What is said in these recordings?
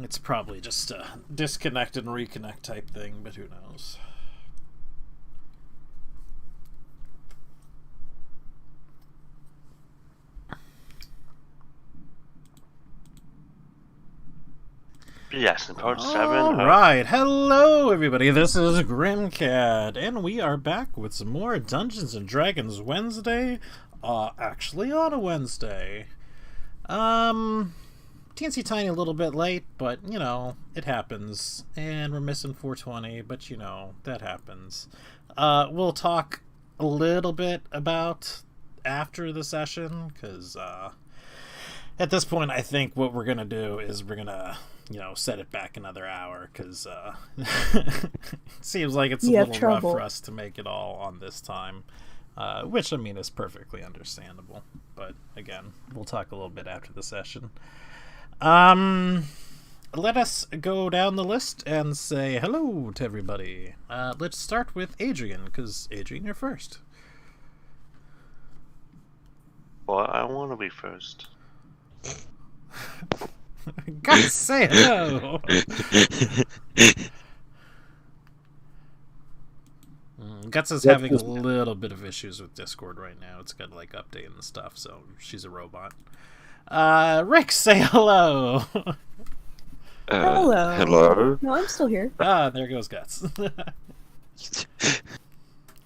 It's probably just a disconnect and reconnect type thing, but who knows? Yes, in part 7. Alright, hello everybody, this is Grimcat, and we are back with some more Dungeons & Dragons Wednesday, actually on a Wednesday. Teensy tiny a little bit late, but, you know, it happens, and we're missing 420, but, you know, that happens. We'll talk a little bit about after the session, because, at this point, I think what we're gonna do is we're gonna, set it back another hour, because it seems like it's a little rough for us to make it all on this time, which, I mean, is perfectly understandable. But, again, we'll talk a little bit after the session. Let us go down the list and say hello to everybody. Let's start with Adrian, because, Adrian, you're first. Well, I want to be first. Gotta say hello. Guts is having a little bit of issues with Discord right now. It's got like updating and stuff, so she's a robot. Rick, say hello. Hello. Hello. No, I'm still here. There goes Guts.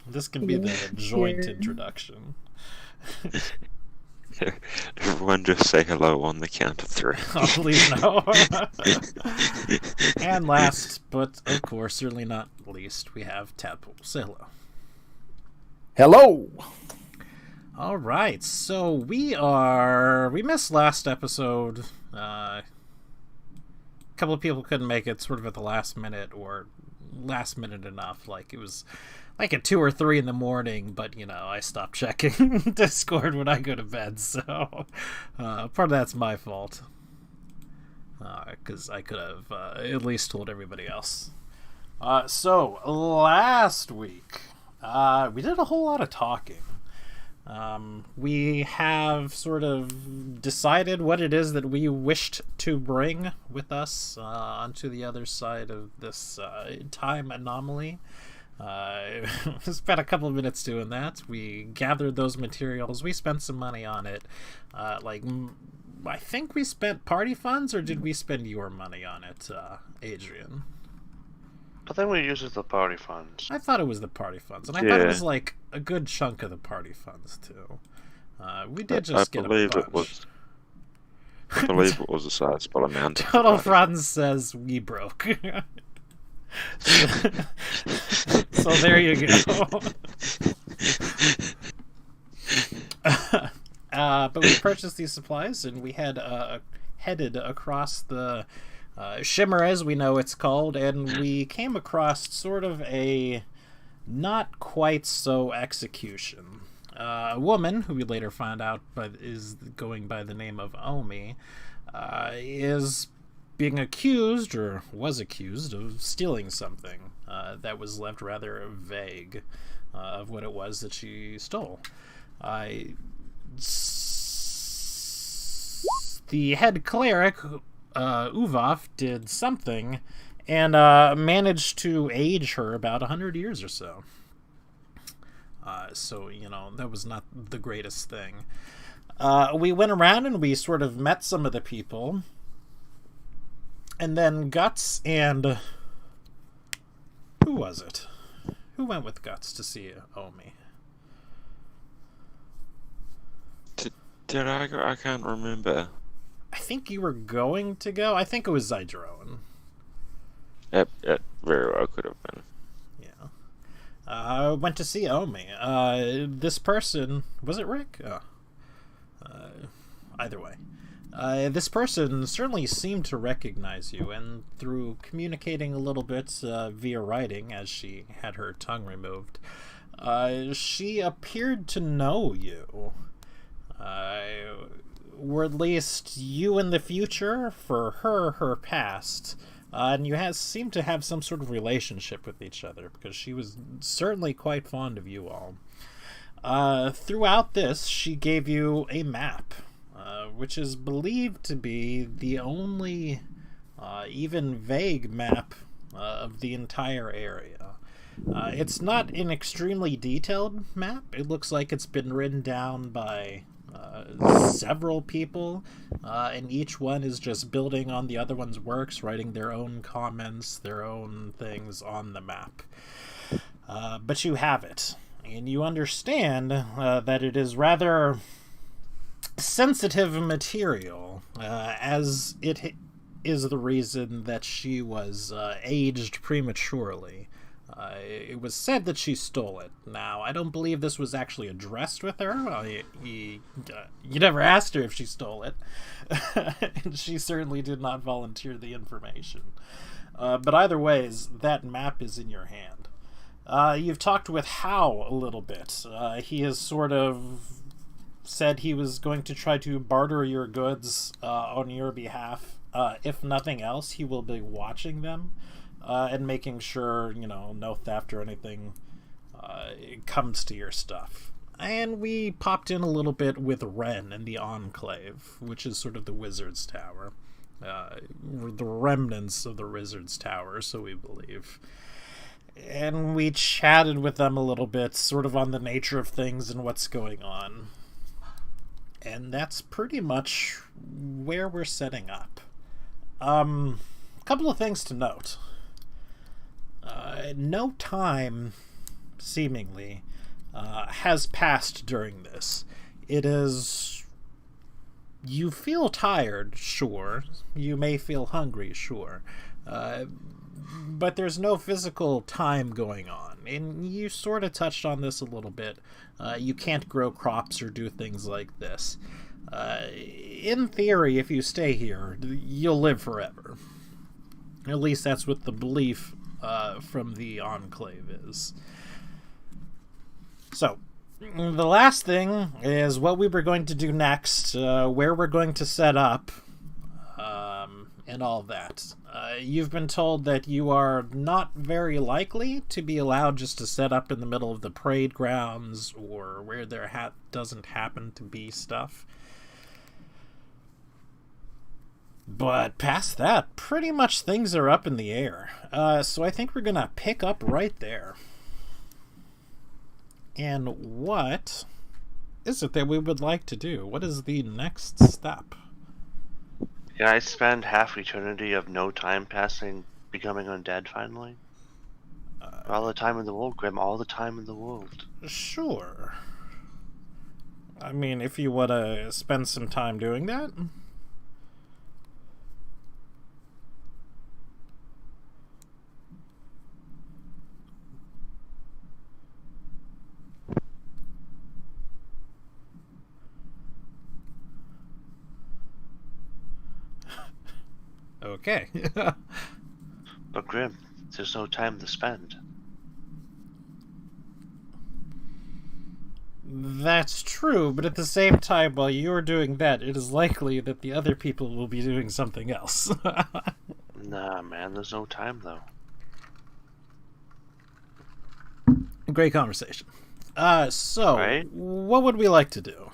This can be the joint introduction. Everyone just say hello on the count of 3. Oh, please no. And last, but of course certainly not least, we have Tadpole. Say hello. Hello. Alright, so we missed last episode. A couple of people couldn't make it sort of at the last minute, or last minute enough. Like, it was like at 2 or 3 in the morning, but, I stopped checking Discord when I go to bed, so part of that's my fault. Because I could have at least told everybody else. So, last week, we did a whole lot of talking. We have sort of decided what it is that we wished to bring with us onto the other side of this time anomaly. We spent a couple of minutes doing that. We gathered those materials. We spent some money on it. I think we spent party funds, or did we spend your money on it, Adrian? I think we used the party funds. I thought it was the party funds, and I thought it was like a good chunk of the party funds too. We did just get a bunch. I believe it was a sizable amount. Total Franz says we broke. So there you go. But we purchased these supplies, and we had headed across the Shimmer, as we know it's called, and we came across sort of a not quite so execution. A woman, who we later found out is going by the name of Omi, is being accused, or was accused, of stealing something that was left rather vague of what it was that she stole. The head cleric, Uvov, did something and managed to age her about 100 years or so. So, that was not the greatest thing. We went around and we sort of met some of the people. And then Guts and... who was it? Who went with Guts to see Omi? Did I go? I can't remember. I think you were going to go. I think it was Zydrone. It very well could have been. Yeah. I went to see Omi. This person... was it Rick? Either way. This person certainly seemed to recognize you, and through communicating a little bit via writing, as she had her tongue removed, she appeared to know you. Or at least you in the future, for her past. And you seem to have some sort of relationship with each other, because she was certainly quite fond of you all. Throughout this, she gave you a map, which is believed to be the only even vague map of the entire area. It's not an extremely detailed map. It looks like it's been written down by several people, and each one is just building on the other one's works, writing their own comments, their own things on the map. But you have it, and you understand that it is rather sensitive material, as it is the reason that she was aged prematurely. It was said that she stole it. Now, I don't believe this was actually addressed with her. You never asked her if she stole it. And she certainly did not volunteer the information. But either ways, that map is in your hand. You've talked with Hao a little bit. He has sort of said he was going to try to barter your goods on your behalf. If nothing else, he will be watching them. And making sure, no theft or anything comes to your stuff. And we popped in a little bit with Ren and the Enclave, which is sort of the Wizard's Tower. The remnants of the Wizard's Tower, so we believe. And we chatted with them a little bit, sort of on the nature of things and what's going on. And that's pretty much where we're setting up. A couple of things to note. No time, seemingly, has passed during this. It is... You feel tired, sure. You may feel hungry, sure. But there's no physical time going on. And you sort of touched on this a little bit. You can't grow crops or do things like this. In theory, if you stay here, you'll live forever. At least that's what the belief from the Enclave is. So, the last thing is what we were going to do next, where we're going to set up, and all that. You've been told that you are not very likely to be allowed just to set up in the middle of the parade grounds or where there doesn't happen to be stuff. But past that, pretty much things are up in the air. So I think we're going to pick up right there. And what is it that we would like to do? What is the next step? Can I spend half eternity of no time passing becoming undead finally? All the time in the world, Grim, all the time in the world. Sure. I mean, if you want to spend some time doing that... Okay. But Grim, there's no time to spend. That's true, but at the same time, while you're doing that, it is likely that the other people will be doing something else. Nah, man, there's no time, though. Great conversation. So, Right? What would we like to do?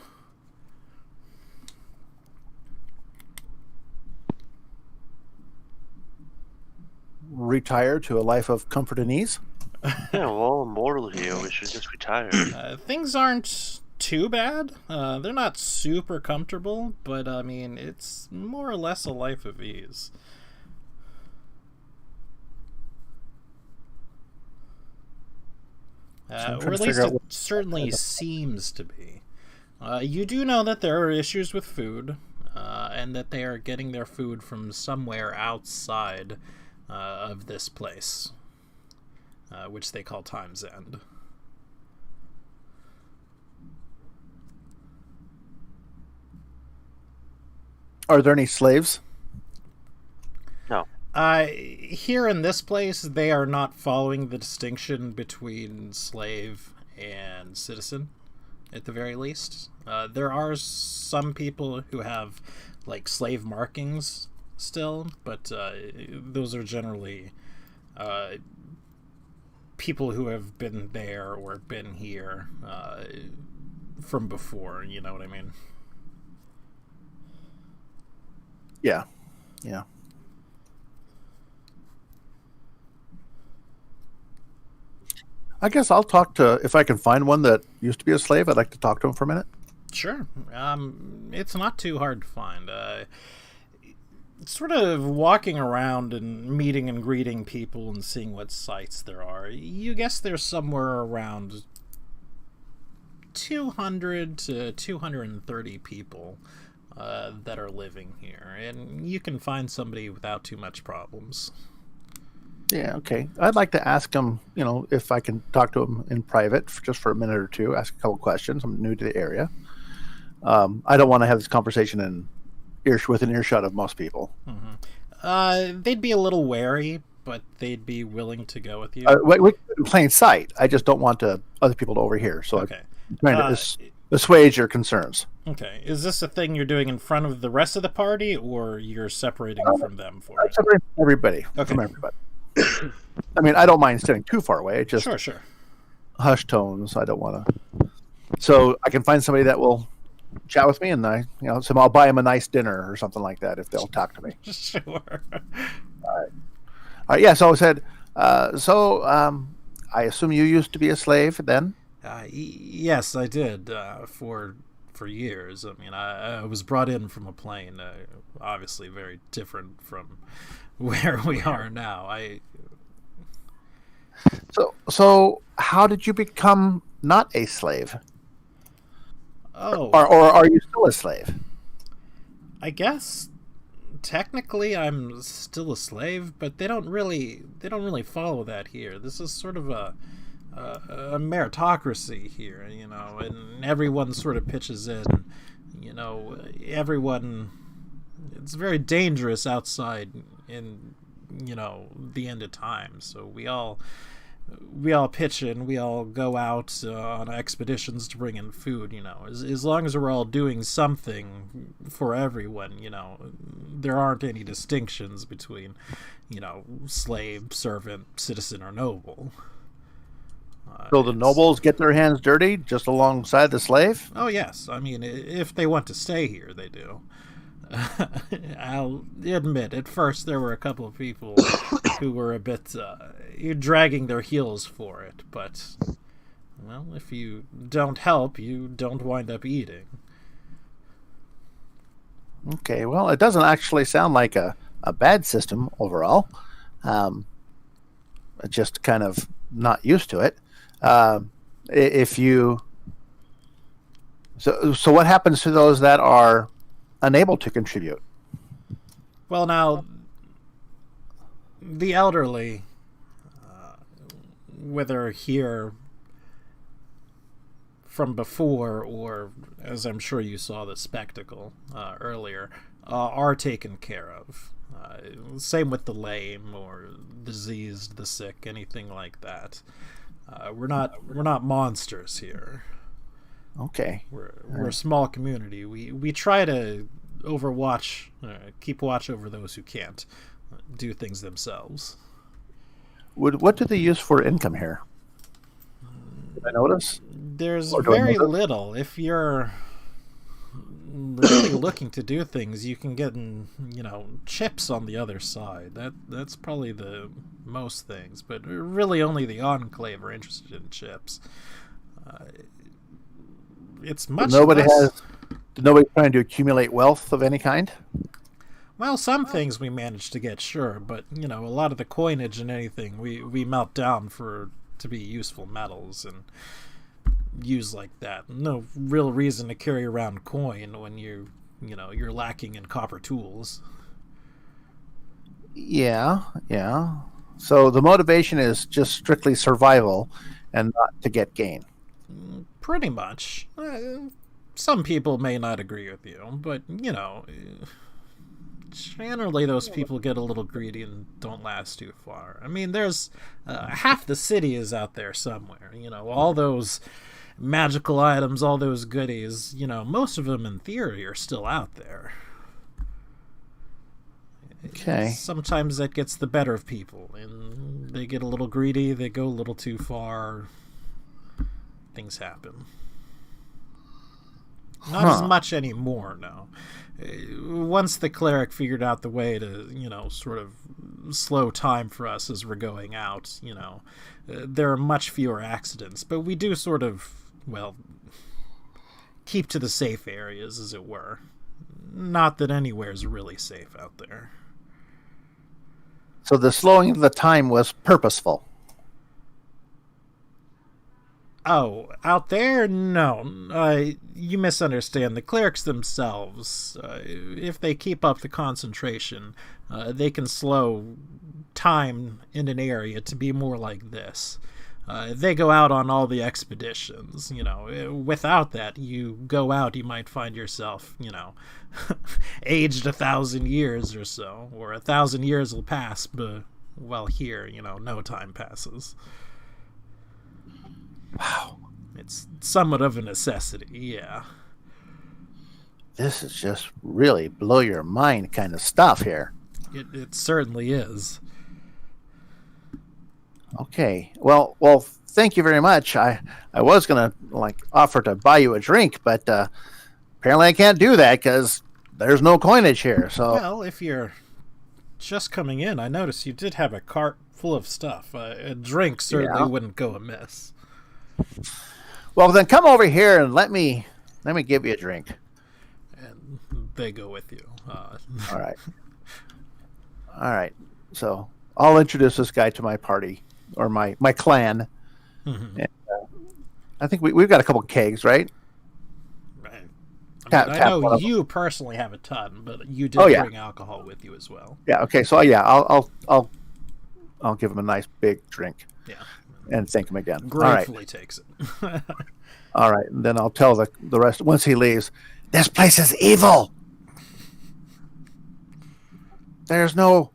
Retire to a life of comfort and ease. Yeah, we're all immortal here. We should just retire. Things aren't too bad. They're not super comfortable, but I mean, it's more or less a life of ease. Or at least it certainly seems to be. You do know that there are issues with food, and that they are getting their food from somewhere outside of this place, which they call Time's End. Are there any slaves? No. Here in this place, they are not following the distinction between slave and citizen, at the very least. There are some people who have, like, slave markings still, but those are generally people who have been there or been here from before, you know what I mean? Yeah. Yeah. I guess I'll talk to, if I can find one that used to be a slave, I'd like to talk to him for a minute. Sure. It's not too hard to find. Sort of walking around and meeting and greeting people and seeing what sites there are, you guess there's somewhere around 200 to 230 people that are living here, and you can find somebody without too much problems. Yeah, okay. I'd like to ask him, if I can talk to him in private just for a minute or two, ask a couple questions. I'm new to the area. I don't want to have this conversation within earshot of most people. They'd be a little wary, but they'd be willing to go with you. In plain sight. I just don't want other people to overhear. So Okay. I'm trying to assuage your concerns. Okay. Is this a thing you're doing in front of the rest of the party, or you're separating from them for I'm it? separating everybody Okay. from everybody. I mean, I don't mind standing too far away. It's just Sure. hush tones. I don't want to. So I can find somebody that will chat with me, and so I'll buy him a nice dinner or something like that if they'll talk to me. Sure. All right. Yeah. So I said. I assume you used to be a slave then. Yes, I did for years. I mean, I was brought in from a plane, obviously very different from where we are now. So how did you become not a slave? Oh, Or are you still a slave? I guess technically I'm still a slave, but they don't really follow that here. This is sort of a meritocracy here, and everyone sort of pitches in. Everyone. It's very dangerous outside in the end of time. So we all pitch in. We all go out on expeditions to bring in food. As long as we're all doing something for everyone, there aren't any distinctions between, slave, servant, citizen, or noble. So the nobles get their hands dirty just alongside the slave? Oh yes, I mean, if they want to stay here, they do. I'll admit, at first there were a couple of people who were a bit dragging their heels for it, but, well, if you don't help, you don't wind up eating. Okay, well, it doesn't actually sound like a bad system overall. Just kind of not used to it. So what happens to those that are unable to contribute? Well, now, the elderly, whether here from before or, as I'm sure you saw the spectacle earlier, are taken care of. Same with the lame or diseased, the sick, anything like that. We're not monsters here. Okay. We're a small community. We try to keep watch over those who can't do things themselves. What do they use for income here? Did I notice? There's Or do I very know that? little. If you're really looking to do things, you can get chips on the other side. That's probably the most things, but really only the Enclave are interested in chips. It's much less. Nobody's trying to accumulate wealth of any kind? Well, some things we manage to get, sure, but a lot of the coinage and anything we melt down to be useful metals and use like that. No real reason to carry around coin when you're lacking in copper tools. Yeah. So the motivation is just strictly survival and not to get gain. Pretty much. Some people may not agree with you, but generally those people get a little greedy and don't last too far. I mean, there's half the city is out there somewhere. All those magical items, all those goodies, most of them in theory are still out there. Okay. Sometimes that gets the better of people, and they get a little greedy, they go a little too far, things happen. Not as much anymore, no. Once the cleric figured out the way to, sort of slow time for us as we're going out. There are much fewer accidents, but we do sort of, well, keep to the safe areas, as it were. Not that anywhere's really safe out there. So the slowing of the time was purposeful. Oh, out there? No. You misunderstand. The clerics themselves, if they keep up the concentration, they can slow time in an area to be more like this. They go out on all the expeditions, Without that, you go out, you might find yourself, aged 1,000 years or so. Or 1,000 years will pass, but, well, here, no time passes. Wow. It's somewhat of a necessity, yeah. This is just really blow your mind kind of stuff here. It certainly is. Okay. Well, thank you very much. I was going to offer to buy you a drink, but apparently I can't do that because there's no coinage here. So Well, if you're just coming in, I noticed you did have a cart full of stuff. A drink certainly wouldn't go amiss. Well, then come over here and let me give you a drink. And they go with you. All right. So I'll introduce this guy to my party or my clan. Mm-hmm. And, I think we've got a couple kegs, right? Right. Tap I one know of you personally have a ton, but you did bring alcohol with you as well. Yeah. Okay. So I'll give him a nice big drink. Yeah. And thank him again. Gratefully takes it. All right. And then I'll tell the rest once he leaves. This place is evil. There's no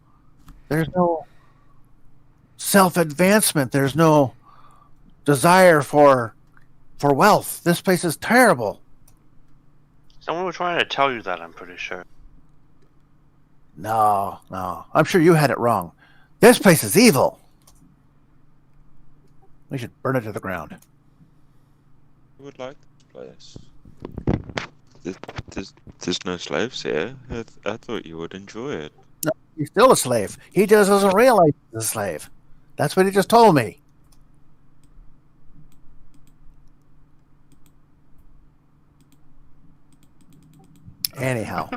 self-advancement. There's no desire for wealth. This place is terrible. Someone was trying to tell you that, I'm pretty sure. No. I'm sure you had it wrong. This place is evil. We should burn it to the ground. I would like this place. There's no slaves here. I thought you would enjoy it. No, he's still a slave. He just doesn't realize he's a slave. That's what he just told me. Anyhow.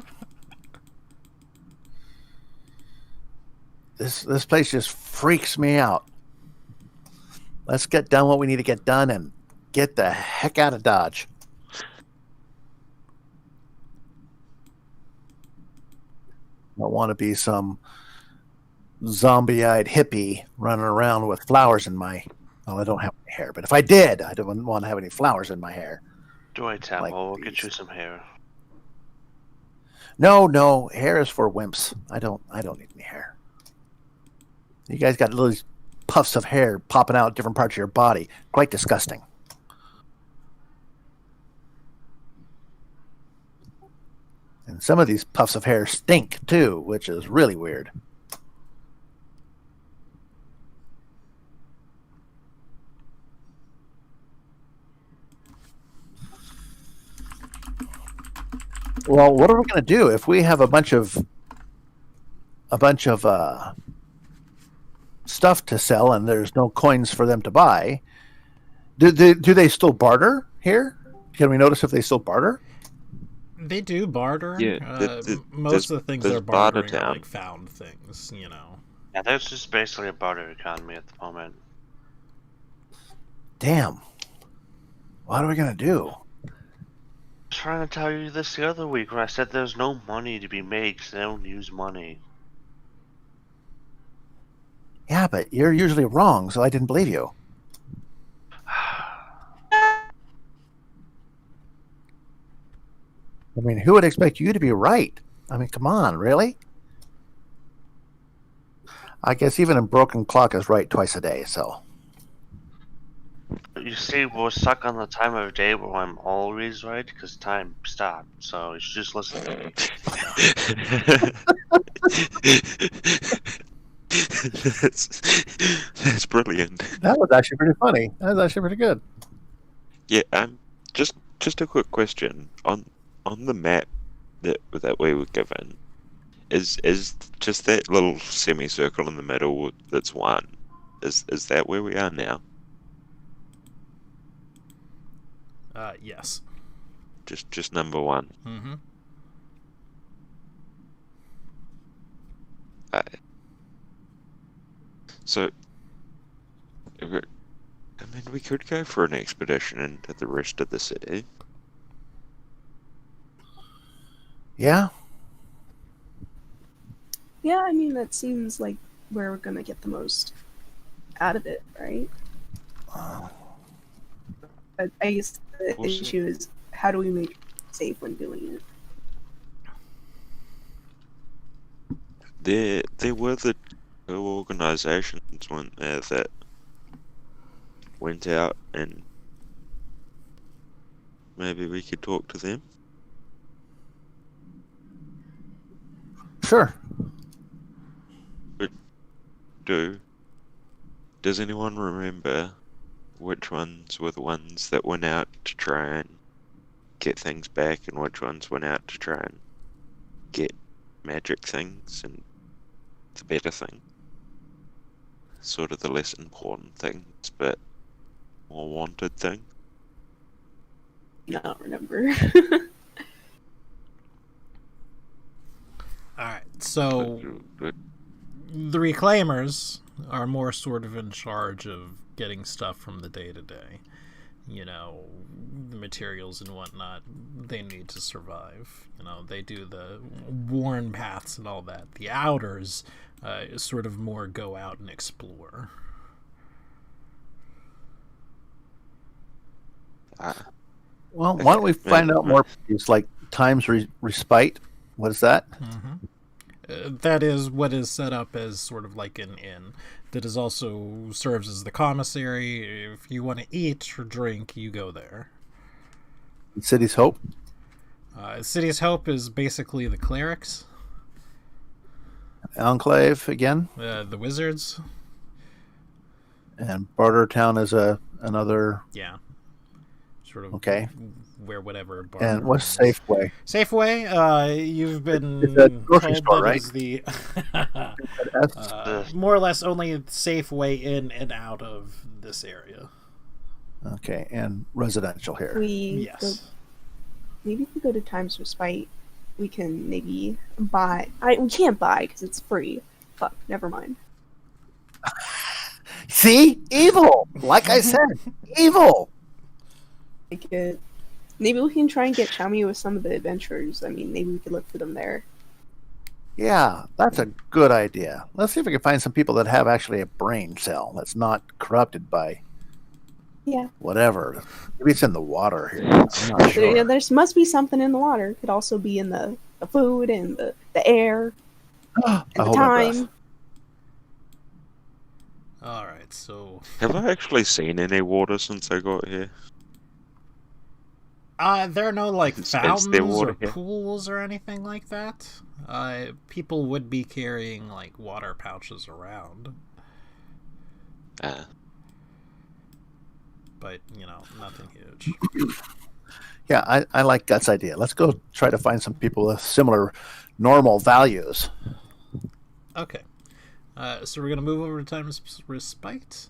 This place just freaks me out. Let's get done what we need to get done and get the heck out of Dodge. I don't want to be some zombie-eyed hippie running around with flowers in my... Well, I don't have any hair, but if I did, I don't want to have any flowers in my hair. Do I, Tam? Like We'll these. get you some hair. No, hair is for wimps. I don't need any hair. You guys got little puffs of hair popping out different parts of your body. Quite disgusting. And some of these puffs of hair stink too, which is really weird. Well, what are we going to do if we have a bunch of stuff to sell and there's no coins for them to buy? Do they still barter here? Can we notice if they still barter? They do barter. Yeah, most of the things there's they're bartering barter are town. like found things, Yeah, there's just basically a barter economy at the moment. Damn. What are we going to do? I was trying to tell you this the other week when I said there's no money to be made because they don't use money. Yeah, but you're usually wrong, so I didn't believe you. I mean, who would expect you to be right? I mean, come on, really? I guess even a broken clock is right twice a day, so. You see, we're stuck on the time of day where I'm always right because time stopped. So you should just listen to me. That's brilliant. That was actually pretty funny. That was actually pretty good. Yeah, just a quick question on the map that we were given. Is just that little semicircle in the middle that's one. Is that where we are now? Yes. Just number one. Mm-hmm. So, I mean, we could go for an expedition into the rest of the city. Yeah. Yeah, I mean, that seems like where we're gonna get the most out of it, right? But I guess the We'll see. issue is, how do we make it safe when doing it? There were the two organizations, weren't there, that went out, and maybe we could talk to them. Sure. Does anyone remember which ones were the ones that went out to try and get things back, and which ones went out to try and get magic things and the better thing? Sort of the less important things, but more wanted thing. Not remember. All right. So But the Reclaimers are more sort of in charge of getting stuff from the day-to-day. You know, the materials and whatnot they need to survive. You know, they do the worn paths and all that. The Outers sort of more go out and explore. Well, why don't we find out more? It's like times respite. What is that? That is what is set up as sort of like an inn. That is also serves as the commissary. If you want to eat or drink, you go there. City's Hope. City's Hope is basically the clerics, Enclave again. the wizards. And Bartertown is another. Yeah, sort of. Okay. Where whatever. And what's Safeway? Safeway. You've been It's a grocery told store, that right? is the S? more or less only Safeway in and out of this area. Okay, and residential here. Yes. Maybe if we go to Times Respite, we can maybe buy. We can't buy because it's free. Fuck, never mind. See, evil. Like I said, evil. Like maybe we can try and get chummy with some of the adventurers. I mean, maybe we could look for them there. Yeah, that's a good idea. Let's see if we can find some people that have actually a brain cell that's not corrupted by Yeah. whatever. Maybe it's in the water here. I'm not sure. There must be something in the water. It could also be in the food and the air I and the hold my breath. time. All right. So. have I actually seen any water since I got here? There are no like Is there fountains water or here? pools or anything like that. People would be carrying like water pouches around, but you know, nothing huge. Yeah, I like Gut's idea. Let's go try to find some people with similar normal values. Okay, so we're gonna move over to Times Respite.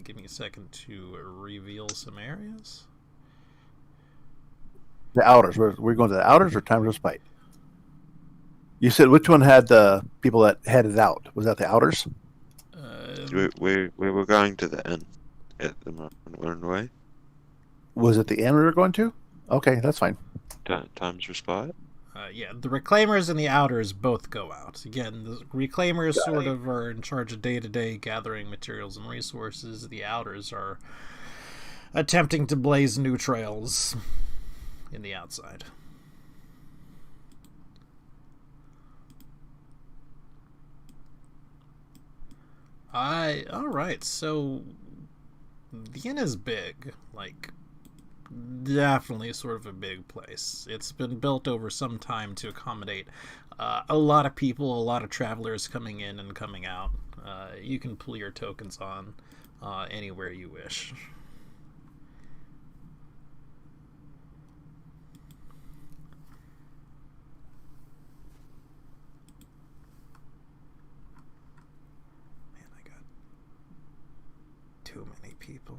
Give me a second to reveal some areas. The Outers. We're going to the Outers or Times Respite? You said which one had the people that headed out? Was that the Outers? We were going to the inn at the moment. We're on the way. Was it the inn we were going to? Okay, that's fine. Times Respite. Yeah, the Reclaimers and the Outers both go out. Again, the Reclaimers sort of are in charge of day-to-day gathering materials and resources. The Outers are attempting to blaze new trails in the outside. Alright, so the inn is big, like definitely sort of a big place. It's been built over some time to accommodate a lot of people, a lot of travelers coming in and coming out. You can pull your tokens on anywhere you wish. too many people.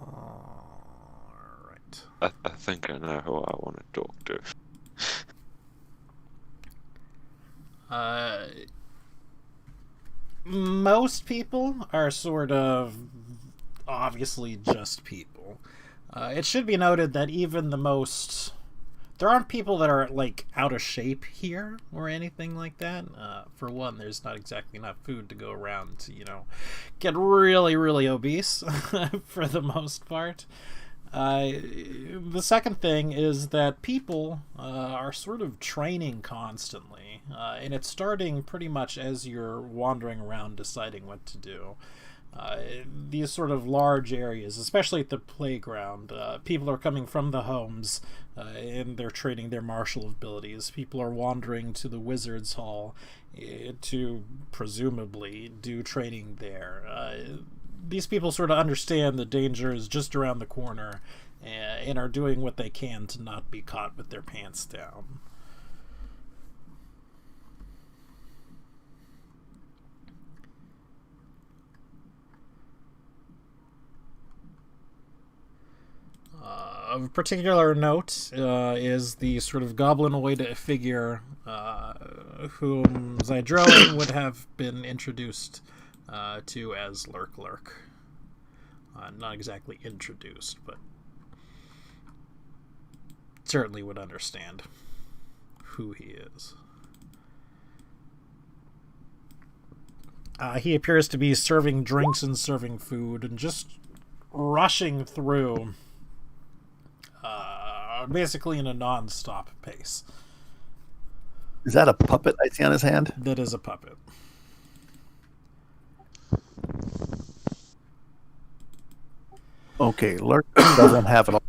Alright. I think I know who I want to talk to. Most people are sort of obviously just people. It should be noted that even the most... There aren't people that are, like, out of shape here or anything like that. For one, there's not exactly enough food to go around to, get really, really obese for the most part. The second thing is that people are sort of training constantly, and it's starting pretty much as you're wandering around deciding what to do. These sort of large areas, especially at the playground, people are coming from the homes and they're training their martial abilities. People are wandering to the Wizard's Hall to presumably do training there. These people sort of understand the danger is just around the corner and are doing what they can to not be caught with their pants down. Of particular note is the sort of goblinoid figure whom Zydroan would have been introduced to as Lurk Lurk. Not exactly introduced, but certainly would understand who he is. He appears to be serving drinks and serving food and just rushing through basically in a non-stop pace. Is that a puppet I see on his hand? That is a puppet. Okay, Lurk doesn't have it all.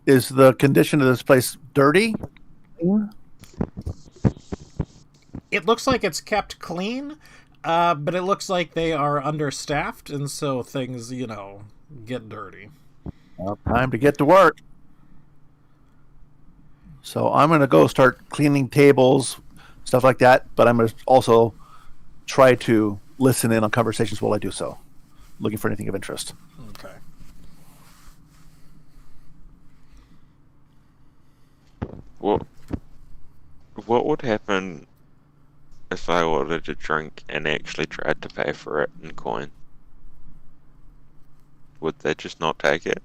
Is the condition of this place dirty? It looks like it's kept clean, but it looks like they are understaffed, and so things, get dirty. Well, time to get to work. So I'm going to go start cleaning tables, stuff like that, but I'm going to also try to listen in on conversations while I do so, looking for anything of interest. Okay. What would happen if I ordered a drink and actually tried to pay for it in coin? Would they just not take it?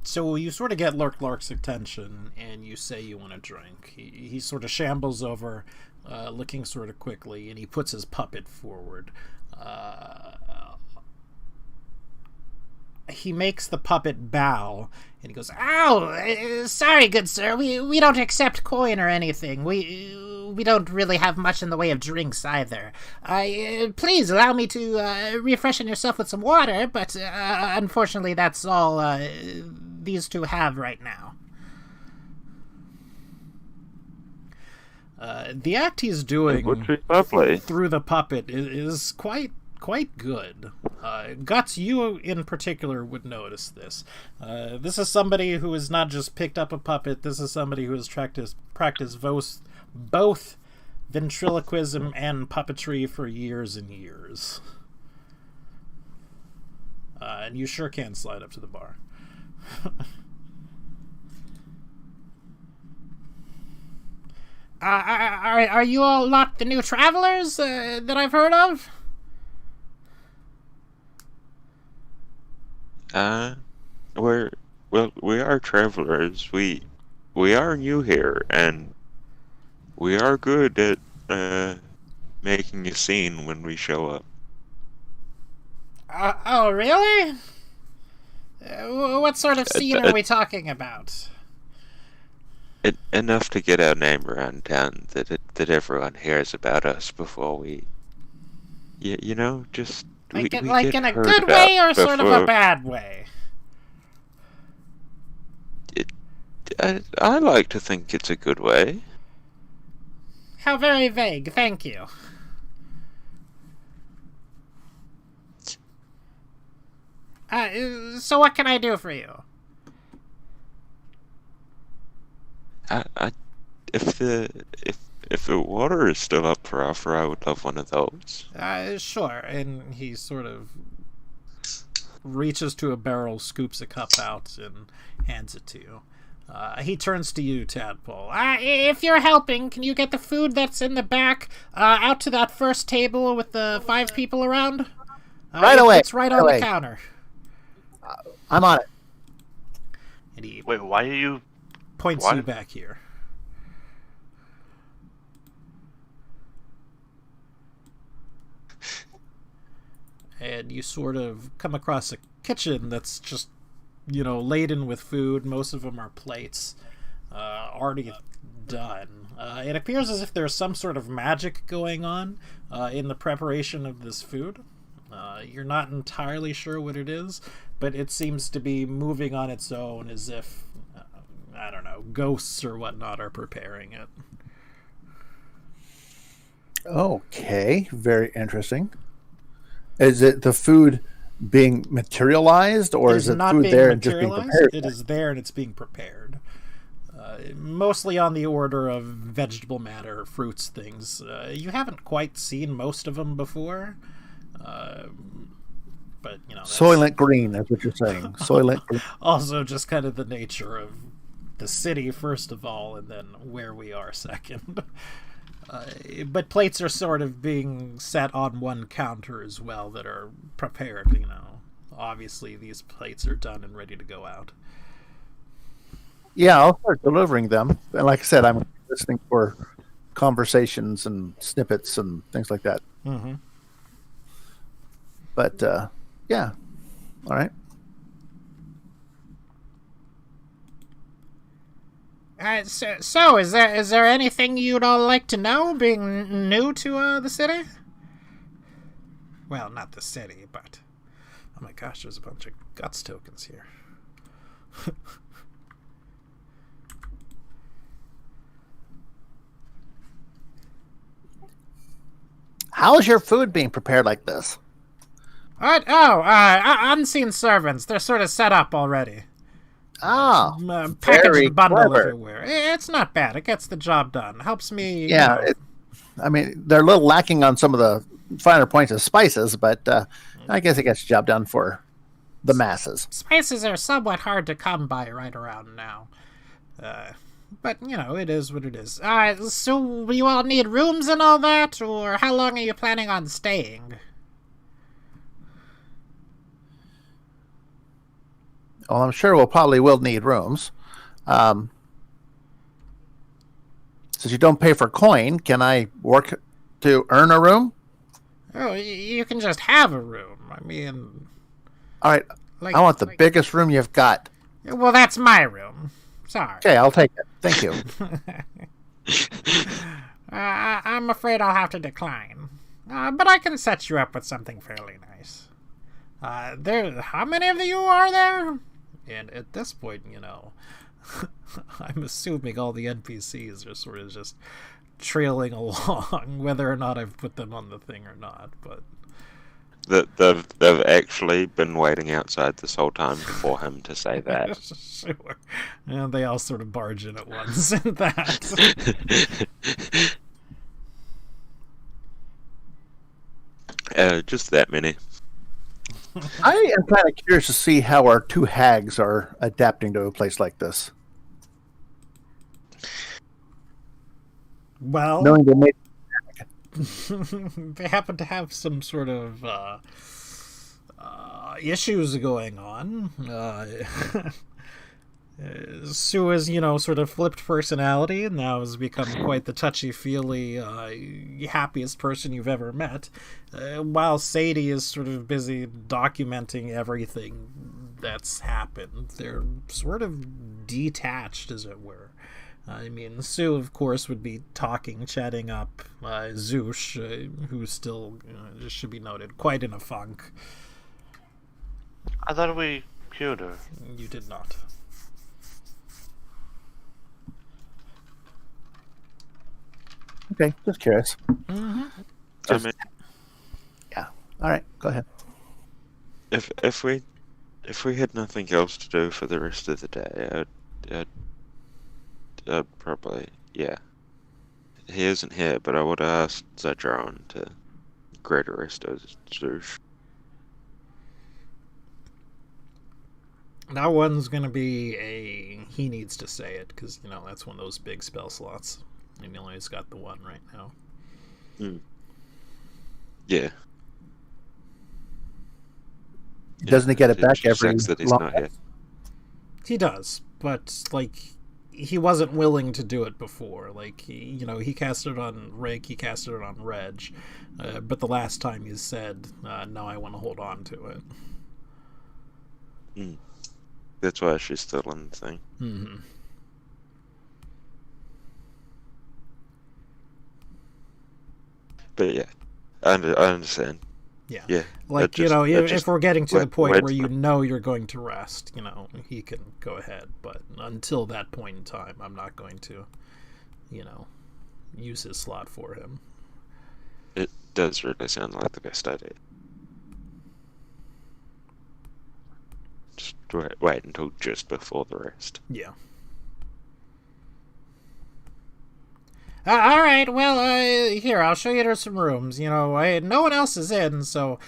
So you sort of get Lurk Lurk's attention, and you say you want a drink. He sort of shambles over, looking sort of quickly, and he puts his puppet forward. He makes the puppet bow, and he goes, "Ow! Sorry, good sir. We don't accept coin or anything. We don't really have much in the way of drinks either. Please allow me to refreshen yourself with some water, but unfortunately that's all these two have right now." The act he's doing Which is lovely. through the puppet is quite good. Guts, you in particular would notice this. This is somebody who has not just picked up a puppet. This is somebody who has practiced both ventriloquism and puppetry for years and years. And you sure can slide up to the bar. Are you all not the new travelers that I've heard of? We are travelers. We are new here, and we are good at making a scene when we show up. Oh, really? What sort of scene are we talking about? Enough to get our name around town that everyone hears about us before we, just Like, we in get a heard good about way or sort of a before- bad way? I like to think it's a good way. How very vague, thank you. So what can I do for you? If If the water is still up for offer, I would love one of those. Sure. And he sort of reaches to a barrel, scoops a cup out, and hands it to you. He turns to you, Tadpole. If you're helping, can you get the food that's in the back out to that first table with the 5 people around? Right away. It's right on the counter. I'm on it. And he Wait, why are you? points What? you back here. And you sort of come across a kitchen that's just, laden with food. Most of them are plates, already done. It appears as if there's some sort of magic going on in the preparation of this food. You're not entirely sure what it is, but it seems to be moving on its own as if, I don't know, ghosts or whatnot are preparing it. Okay, very interesting. Is it the food being materialized, or is it not food being there and just being materialized. prepared? It is there and it's being prepared. Mostly on the order of vegetable matter, fruits, things. You haven't quite seen most of them before. But, that's Soylent Green, that's what you're saying. Soylent Green. also just kind of the nature of the city, first of all, and then where we are second. But plates are sort of being set on one counter as well that are prepared, Obviously, these plates are done and ready to go out. Yeah, I'll start delivering them. And like I said, I'm listening for conversations and snippets and things like that. Mm-hmm. But, yeah. All right. So is there anything you'd all like to know, being new to the city? Well, not the city, but oh my gosh, there's a bunch of guts tokens here. How is your food being prepared like this? What? Oh, unseen servants. They're sort of set up already. Oh, Package very and bundle clever. everywhere. It's not bad. It gets the job done. Helps me. Yeah, they're a little lacking on some of the finer points of spices, but I guess it gets the job done for the masses. Spices are somewhat hard to come by right around now. But, it is what it is. So you all need rooms and all that, or how long are you planning on staying? Well, I'm sure we'll probably will need rooms. Since you don't pay for coin, can I work to earn a room? Oh, you can just have a room. I mean... All right, I want the biggest room you've got. Well, that's my room. Sorry. Okay, I'll take it. Thank you. I'm afraid I'll have to decline. But I can set you up with something fairly nice. How many of you are there? And at this point, I'm assuming all the NPCs are sort of just trailing along, whether or not I've put them on the thing or not. But They've actually been waiting outside this whole time for him to say that. Sure. And they all sort of barge in at once and that. Just that many. I am kind of curious to see how our 2 hags are adapting to a place like this. Well, Knowing they made they happen to have some sort of issues going on. Sue has, sort of flipped personality and now has become quite the touchy-feely, happiest person you've ever met, while Sadie is sort of busy documenting everything that's happened. They're sort of detached, as it were. I mean, Sue, of course, would be chatting up Zoosh, who's still, just should be noted, quite in a funk. I thought we cured her. You did not. Okay, just curious. Mm-hmm. I mean, Yeah. All right, go ahead. if we had nothing else to do for the rest of the day, I'd probably he isn't here, but I would have asked Zedron to grade a rest of Zeus. That one's going to be he needs to say it, because, that's one of those big spell slots. And he only has got the one right now. Yeah. Doesn't he get it back every that he's long not here. He does, but, he wasn't willing to do it before. He cast it on Rick, he casted it on Reg. But the last time he said, no, I want to hold on to it. That's why she's still in the thing. Mm-hmm. But yeah, I understand. Yeah. Yeah. If we're getting to the point where wait. you're going to rest, he can go ahead. But until that point in time, I'm not going to, use his slot for him. It does really sound like the best idea. Just wait until just before the rest. Yeah. All right, well, here, I'll show you to some rooms. No one else is in, so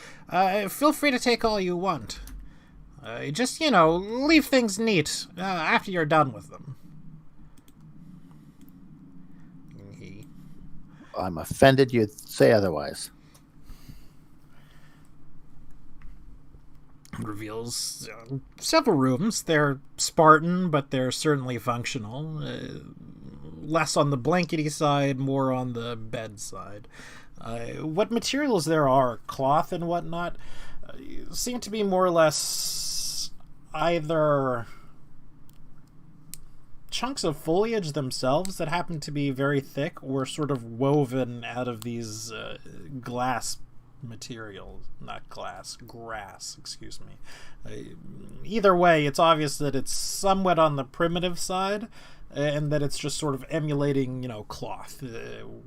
feel free to take all you want. Just, leave things neat after you're done with them. I'm offended you'd say otherwise. Reveals several rooms. They're Spartan, but they're certainly functional. Less on the blankety side, more on the bed side. What materials there are, cloth and whatnot, seem to be more or less either chunks of foliage themselves that happen to be very thick, or sort of woven out of these glass materials. Not glass, grass, excuse me. Either way, it's obvious that it's somewhat on the primitive side, and that it's just sort of emulating, cloth.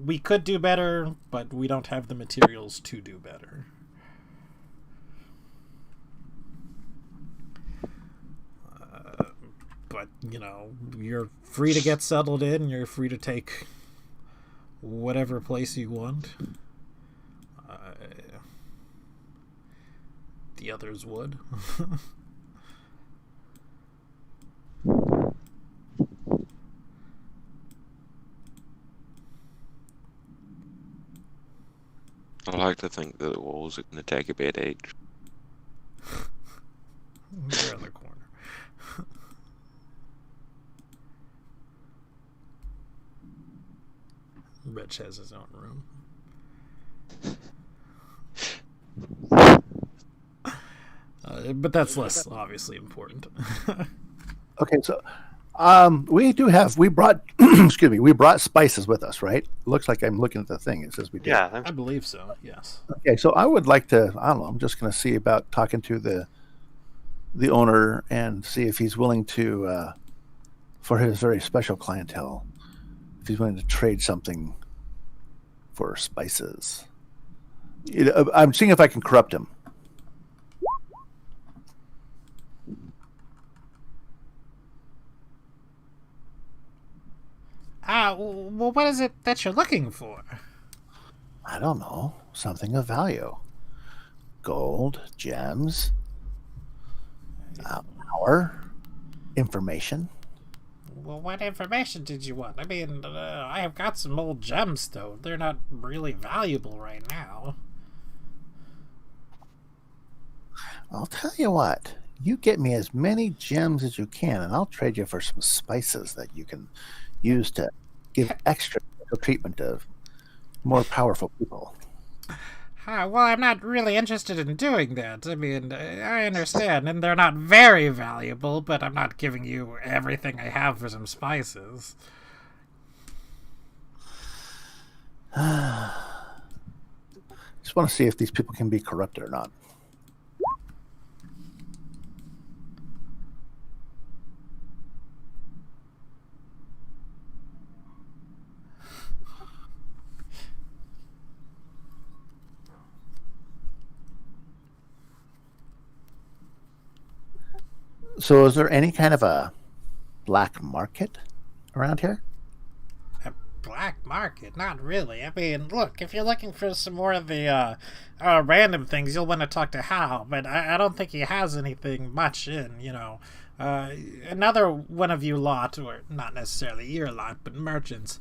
We could do better, but we don't have the materials to do better. But, you're free to get settled in. You're free to take whatever place you want. The others would. I like to think that the walls are going to take a bit each. They're in the corner. Rich has his own room. But that's less obviously important. Okay, so we brought excuse me, we brought spices with us, right? Looks like I'm looking at the thing. It says we did. Yeah, I believe so, yes. Okay, so I would like to, I don't know, I'm just going to see about talking to the owner and see if he's willing to, for his very special clientele, if he's willing to trade something for spices. I'm seeing if I can corrupt him. Well, what is it that you're looking for? I don't know, something of value. Gold, gems, power, information. Well, what information did you want? I mean, I have got some old gems, though. They're not really valuable right now. I'll tell you what. You get me as many gems as you can, and I'll trade you for some spices that you can use to give extra treatment to more powerful people. Well, I'm not really interested in doing that. I mean, I understand, and they're not very valuable, but I'm not giving you everything I have for some spices. Just want to see if these people can be corrupted or not. So is there any kind of a black market around here? A black black market? Not really. I mean, look, if you're looking for some more of the random things, you'll want to talk to Hal, but I don't think he has anything much in, another one of you lot, or not necessarily your lot, but merchants,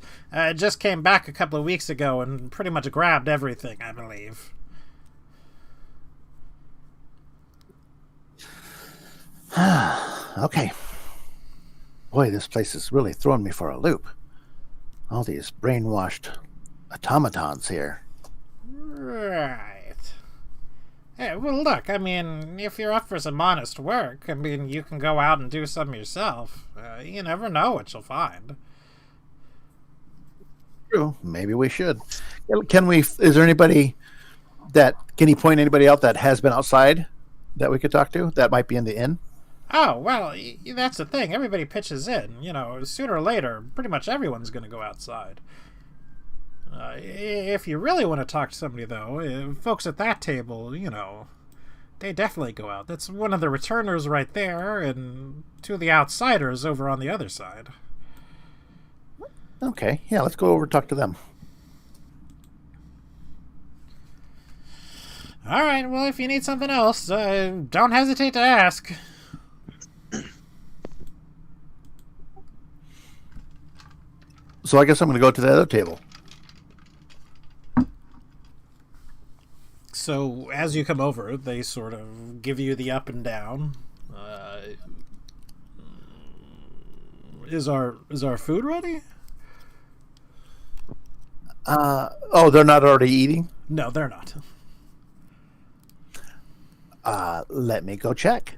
just came back a couple of weeks ago and pretty much grabbed everything, I believe. Okay. Boy, this place is really throwing me for a loop. All these brainwashed automatons here. Right. Hey, well, look, I mean, if you're up for some honest work, I mean, you can go out and do some yourself. You never know what you'll find. True. Maybe we should. Can we? Is there anybody that? Can you point anybody out that has been outside that we could talk to? That might be in the inn. Oh, well, that's the thing. Everybody pitches in. Sooner or later, pretty much everyone's going to go outside. If you really want to talk to somebody, though, folks at that table, they definitely go out. That's one of the returners right there, and two of the outsiders over on the other side. Okay, yeah, let's go over and talk to them. All right, well, if you need something else, don't hesitate to ask. So I guess I'm going to go to the other table. So as you come over, they sort of give you the up and down. Is our food ready? They're not already eating? No, they're not. Let me go check.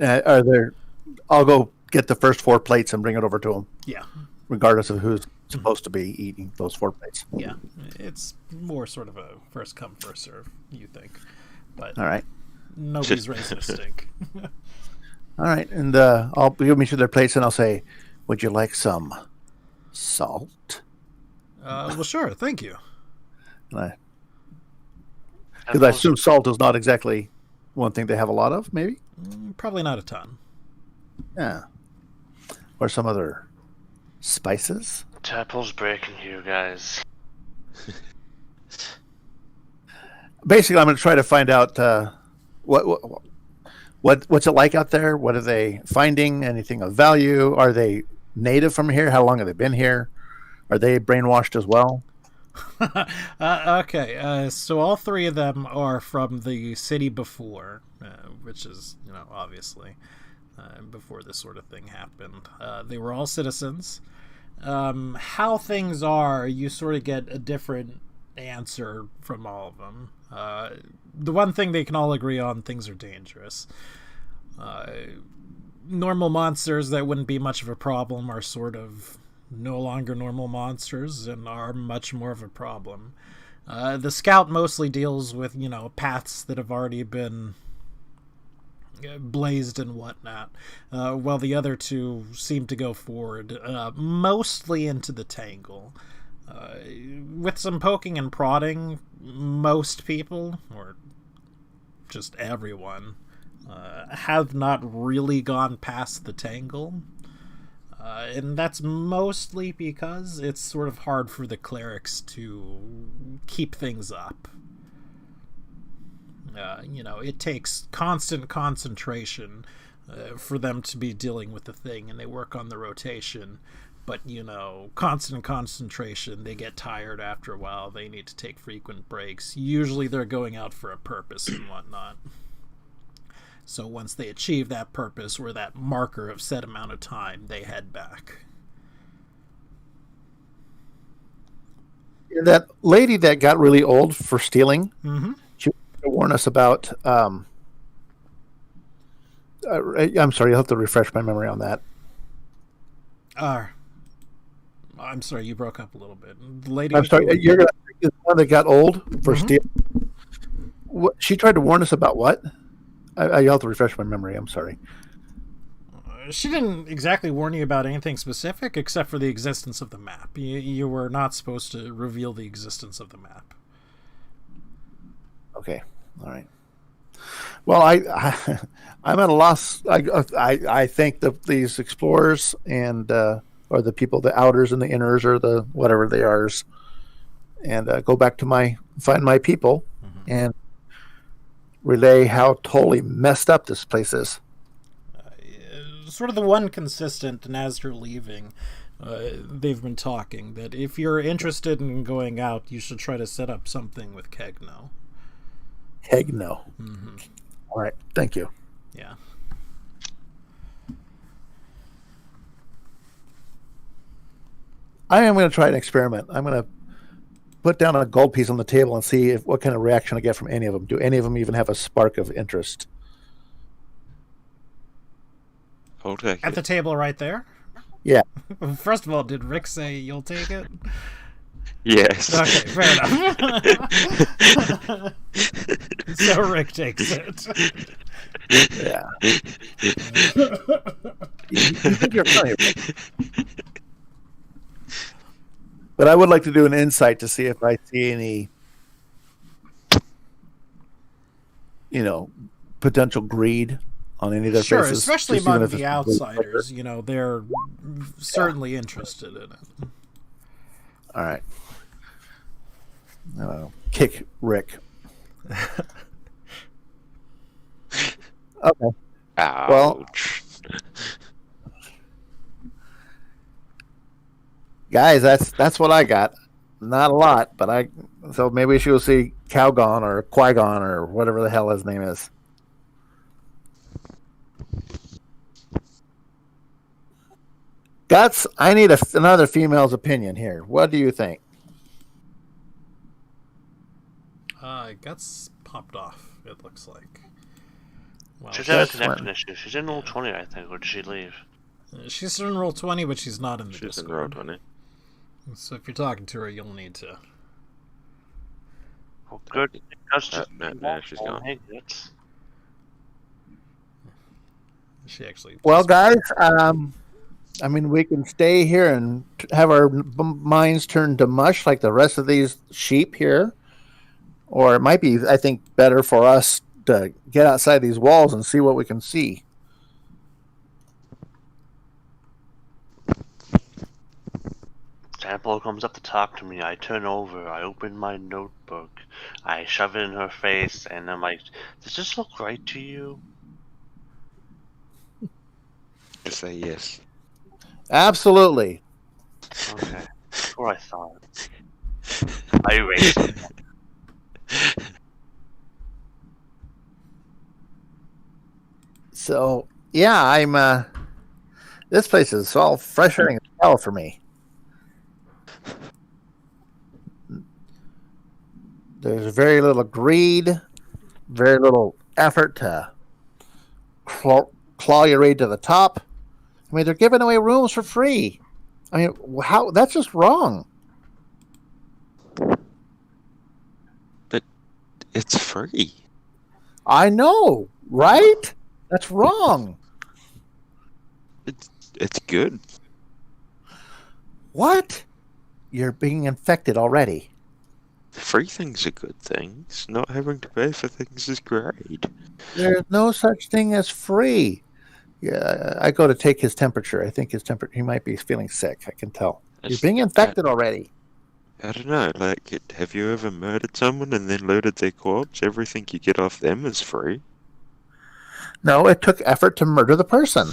I'll go get the first 4 plates and bring it over to them. Yeah. Regardless of who's supposed to be eating those 4 plates. Yeah. It's more sort of a first come, first serve, you think. But all right. Nobody's raising a stink. All right. And I'll give me to their plates and I'll say, would you like some salt? Well, sure. Thank you. Because I assume salt is not exactly one thing they have a lot of, maybe? Probably not a ton. Yeah. Or some other spices? Tapple's breaking you guys. Basically, I'm going to try to find out what's it like out there. What are they finding? Anything of value? Are they native from here? How long have they been here? Are they brainwashed as well? Okay, so all 3 of them are from the city before, which is, obviously, before this sort of thing happened. They were all citizens. How things are, you sort of get a different answer from all of them. The one thing they can all agree on, things are dangerous. Normal monsters that wouldn't be much of a problem are sort of no longer normal monsters and are much more of a problem. The scout mostly deals with, paths that have already been blazed and whatnot, while the other 2 seem to go forward, mostly into the tangle. With some poking and prodding, most people, or just everyone, have not really gone past the tangle. And that's mostly because it's sort of hard for the clerics to keep things up. It takes constant concentration for them to be dealing with the thing, and they work on the rotation. But, constant concentration, they get tired after a while. They need to take frequent breaks. Usually they're going out for a purpose and whatnot. So once they achieve that purpose or that marker of set amount of time, they head back. That lady that got really old for stealing, Mm-hmm. she wanted to warn us about... I'm sorry, you'll have to refresh my memory on that. I'm sorry, you broke up a little bit. The lady. I'm sorry, you're going to the one that got old for stealing? What, she tried to warn us about what? You'll have to refresh my memory. I'm sorry. She didn't exactly warn you about anything specific except for the existence of the map. You were not supposed to reveal the existence of the map. Okay. All right. Well, I'm at a loss. I think these explorers and or the people, the outers and the inners, or the whatever they are, and go back to find my people and relay how totally messed up this place is. Sort of the one consistent, and as you're leaving, they've been talking that if you're interested in going out, you should try to set up something with Kegno. Kegno. All right, thank you. Yeah. I am going to try an experiment. I'm going to put down a gold piece on the table and see what kind of reaction I get from any of them. Do any of them even have a spark of interest? I'll take At it. the table right there? Yeah. First of all, did Rick say you'll take it? Yes. Okay, fair enough. So Rick takes it. Yeah. you think you're funny, right? But I would like to do an insight to see if I see any, potential greed on any of their Sure, faces. especially just even among if the it's outsiders. They're certainly interested in it. All right. Kick Rick. Okay. Ouch. Well, guys, that's what I got. Not a lot, but so maybe she'll see Calgon or Qui-Gon or whatever the hell his name is. Guts, I need another female's opinion here. What do you think? Guts popped off, it looks like. Well, She's having a that's connection fine. issue. She's in roll 20, I think, or did she leave? she's in roll 20, but she's not in the She's in Discord. row 20. So if you're talking to her, you'll need to. Well, good. That's just No, she's gone. Hey, that's... She actually. Well, guys, we can stay here and have our minds turned to mush like the rest of these sheep here. Or it might be, I think, better for us to get outside these walls and see what we can see. Sample comes up to talk to me. I turn over. I open my notebook. I shove it in her face, and I'm like, "Does this look right to you?" Just say yes. Absolutely. Okay. That's what I thought. I erased it. So, yeah, I'm, this place is all frustrating as hell for me. There's very little greed, very little effort to claw your way to the top. I mean, they're giving away rooms for free. I mean, how? That's just wrong. But it's free. I know, right? That's wrong. It's good. What? You're being infected already. Free things are good things. Not having to pay for things is great. There's no such thing as free. Yeah, I go to take his temperature. I think he might be feeling sick. I can tell. You're being infected already. I don't know, have you ever murdered someone and then looted their corpse? Everything you get off them is free. No, it took effort to murder the person.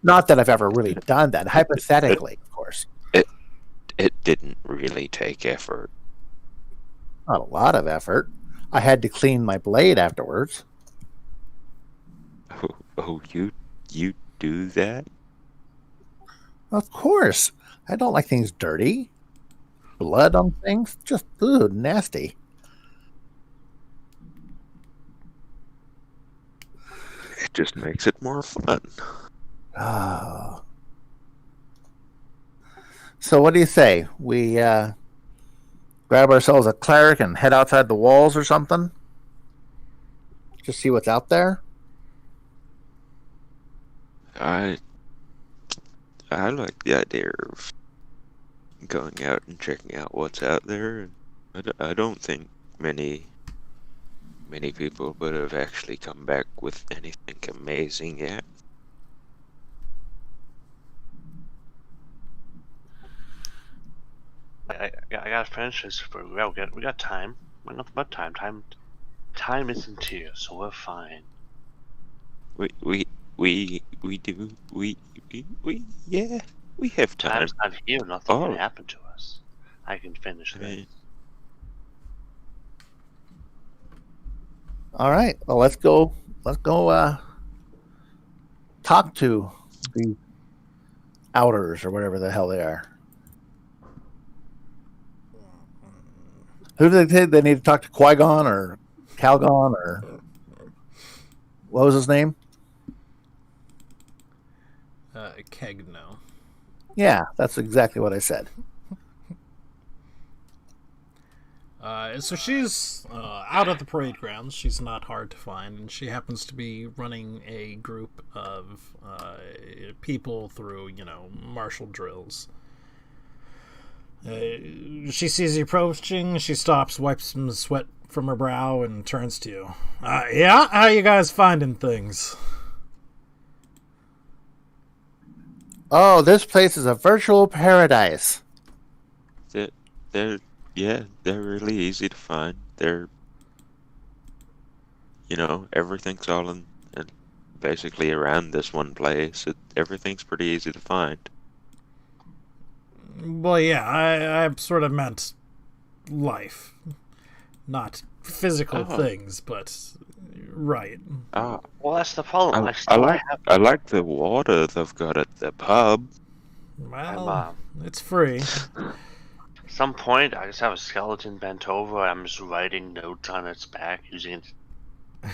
Not that I've ever really done that. Hypothetically, of course. It didn't really take effort. Not a lot of effort. I had to clean my blade afterwards. Oh, you do that? Of course. I don't like things dirty. Blood on things. Just, nasty. It just makes it more fun. Oh. So what do you say? We grab ourselves a cleric and head outside the walls or something? Just see what's out there? I like the idea of going out and checking out what's out there. I don't think many people would have actually come back with anything amazing yet. I gotta finish this. We got time. We got nothing but time. Time isn't here, so we're fine. We do. Yeah. We have time. Time's not here. Nothing Oh. can happen to us. I can finish I this. mean, All right. Well, let's go. Talk to the Outers or whatever the hell they are. Who do they think they need to talk to? Qui-Gon or Calgon or what was his name? Kegno. Yeah, that's exactly what I said. So she's out at the parade grounds. She's not hard to find, and she happens to be running a group of people through, martial drills. She sees you approaching. She stops, wipes some sweat from her brow, and turns to you. Yeah, how you guys finding things? Oh, this place is a virtual paradise. they're really easy to find. They're, everything's all in basically around this one place. Everything's pretty easy to find. Well, yeah, I sort of meant life, not physical Oh. things, but right. Ah, Well, that's the problem. I like the water they've got at the pub. Well, it's free. At some point, I just have a skeleton bent over. I'm just writing notes on its back using its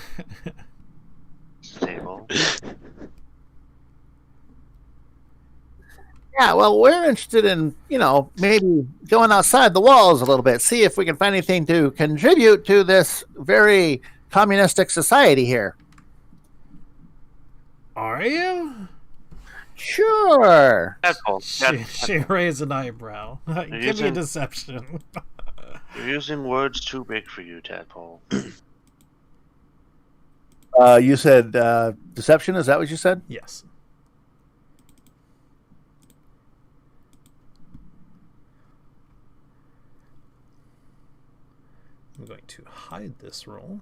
table. Yeah, well, we're interested in, maybe going outside the walls a little bit, see if we can find anything to contribute to this very communistic society here. Are you? Sure. That's all. She raised an eyebrow. Give me a using- deception. You're using words too big for you, Tadpole. You said deception. Is that what you said? Yes. I'm going to hide this roll.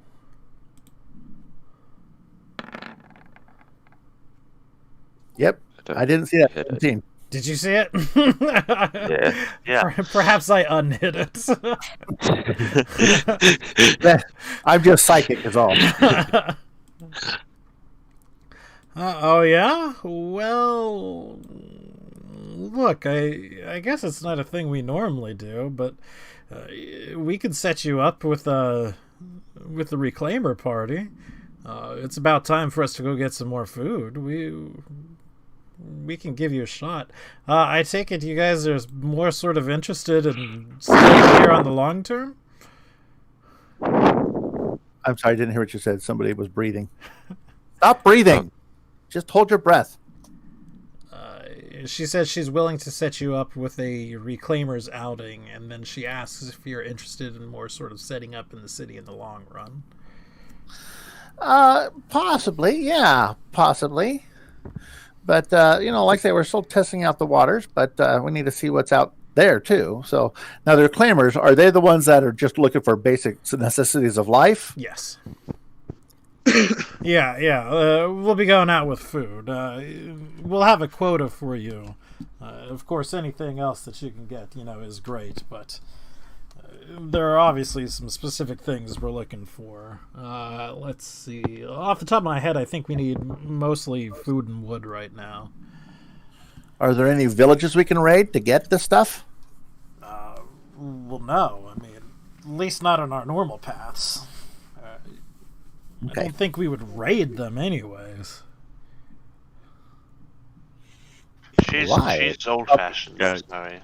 Yep. I didn't see that. Hit it. 17. Did you see it? Yeah. Yeah. Perhaps I unhid it. I'm just psychic, is all. Oh yeah? Well, look, I guess it's not a thing we normally do, but we could set you up with the reclaimer party. It's about time for us to go get some more food. We can give you a shot. I take it you guys are more sort of interested in staying here on the long term? I'm sorry, I didn't hear what you said. Somebody was breathing. Stop breathing. Just hold your breath. She says she's willing to set you up with a reclaimers outing, and then she asks if you're interested in more sort of setting up in the city in the long run. Possibly, yeah, possibly. But like I say, we're still testing out the waters, but we need to see what's out there too. So now the reclaimers, are they the ones that are just looking for basic necessities of life? Yes. Yeah. We'll be going out with food. We'll have a quota for you. Of course, anything else that you can get, is great, but there are obviously some specific things we're looking for. Let's see. Off the top of my head, I think we need mostly food and wood right now. Are there any villages we can raid to get this stuff? Well, no. I mean, at least not on our normal paths. I Okay. don't think we would raid them anyways. Why? She's old-fashioned. Yeah. Sorry.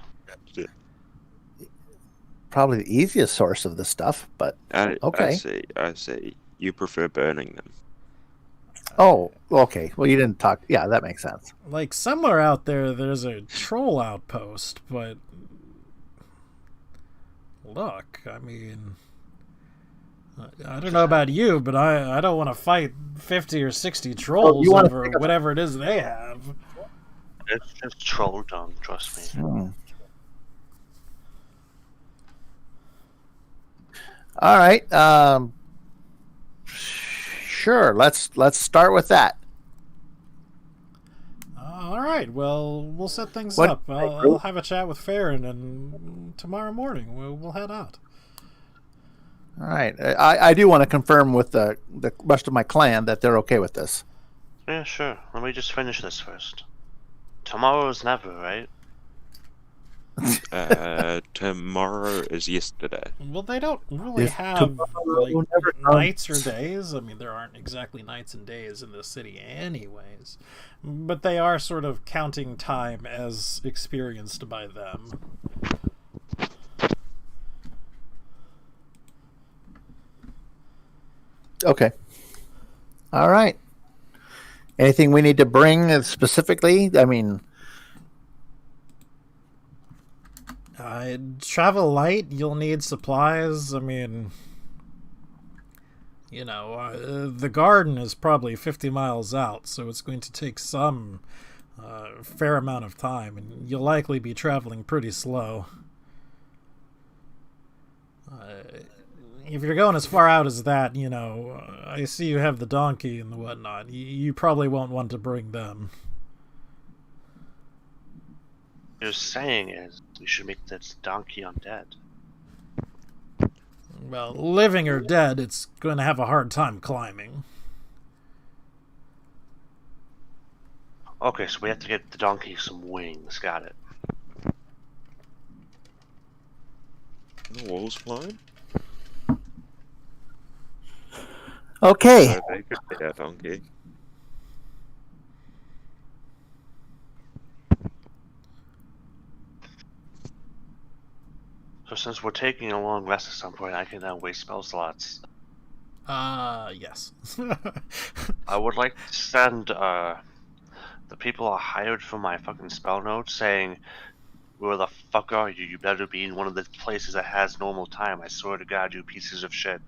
Probably the easiest source of this stuff, but okay. I see. You prefer burning them. Oh, okay. Well, you didn't talk. Yeah, that makes sense. Like, somewhere out there's a troll outpost, but look, I mean, I don't know about you, but I don't want to fight 50 or 60 trolls you wanna over pick up- whatever it is they have. It's just troll dung, trust me. All right. Sure. Let's start with that. All right. Well, we'll set things What- up. I'll have a chat with Farron, and tomorrow morning we'll head out. All right. I do want to confirm with the rest of my clan that they're okay with this. Yeah, sure. Let me just finish this first. Tomorrow's never, right? Tomorrow is yesterday. Well, they don't really If have tomorrow like never comes. nights or days. I mean, there aren't exactly nights and days in the city, anyways. But they are sort of counting time as experienced by them. Okay. All right. Anything we need to bring specifically? I mean, Travel light. You'll need supplies. I mean, the garden is probably 50 miles out, so it's going to take some fair amount of time, and you'll likely be traveling pretty slow. If you're going as far out as that, I see you have the donkey and the whatnot. You probably won't want to bring them. What you're saying is we should make this donkey undead. Well, living or dead, it's going to have a hard time climbing. Okay, so we have to get the donkey some wings. Got it. The walls climb? okay. So they could get our donkey. So since we're taking a long rest at some point, I can waste spell slots. Yes. I would like to send the people I hired for my fucking spell notes saying, "Where the fuck are you? You better be in one of the places that has normal time. I swear to God, you pieces of shit."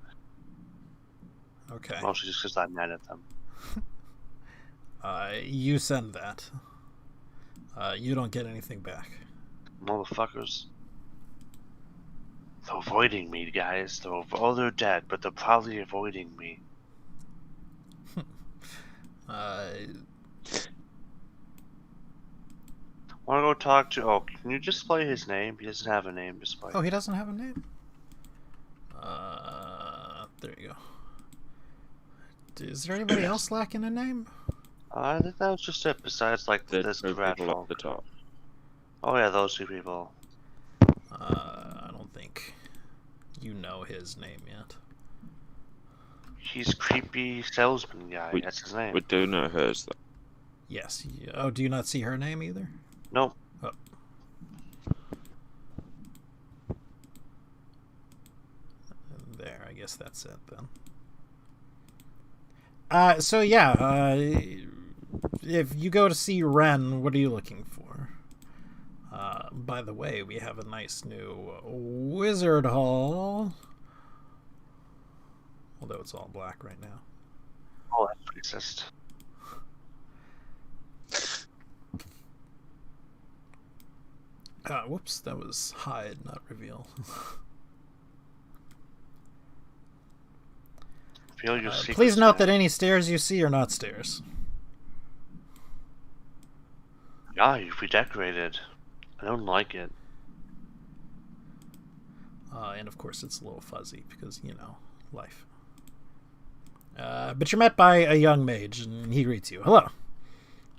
Okay. Mostly just because I'm mad at them. You send that. You don't get anything back. Motherfuckers. They're avoiding me, guys. They're dead, but they're probably avoiding me. Wanna go talk to... Oh, can you display his name? He doesn't have a name display. Oh, he doesn't have a name? There you go. Is there anybody else lacking a name? I think that was just it, besides, like, The this two rat people folk. up the top. Oh yeah, those two people. I don't think you know his name yet. He's creepy salesman guy, We- that's his name. We do know hers, though. Yes. Oh, do you not see her name either? Nope. Oh. There, I guess that's it then. So yeah, if you go to see Ren, what are you looking for? By the way, we have a nice new wizard hall. Although it's all black right now. Oh, that's racist. Whoops, that was hide, not reveal. Feel your secrets, Please note that man. any stairs you see are not stairs. Yeah, you've redecorated. I don't like it. And of course it's a little fuzzy because, life. But you're met by a young mage, and he greets you. Hello.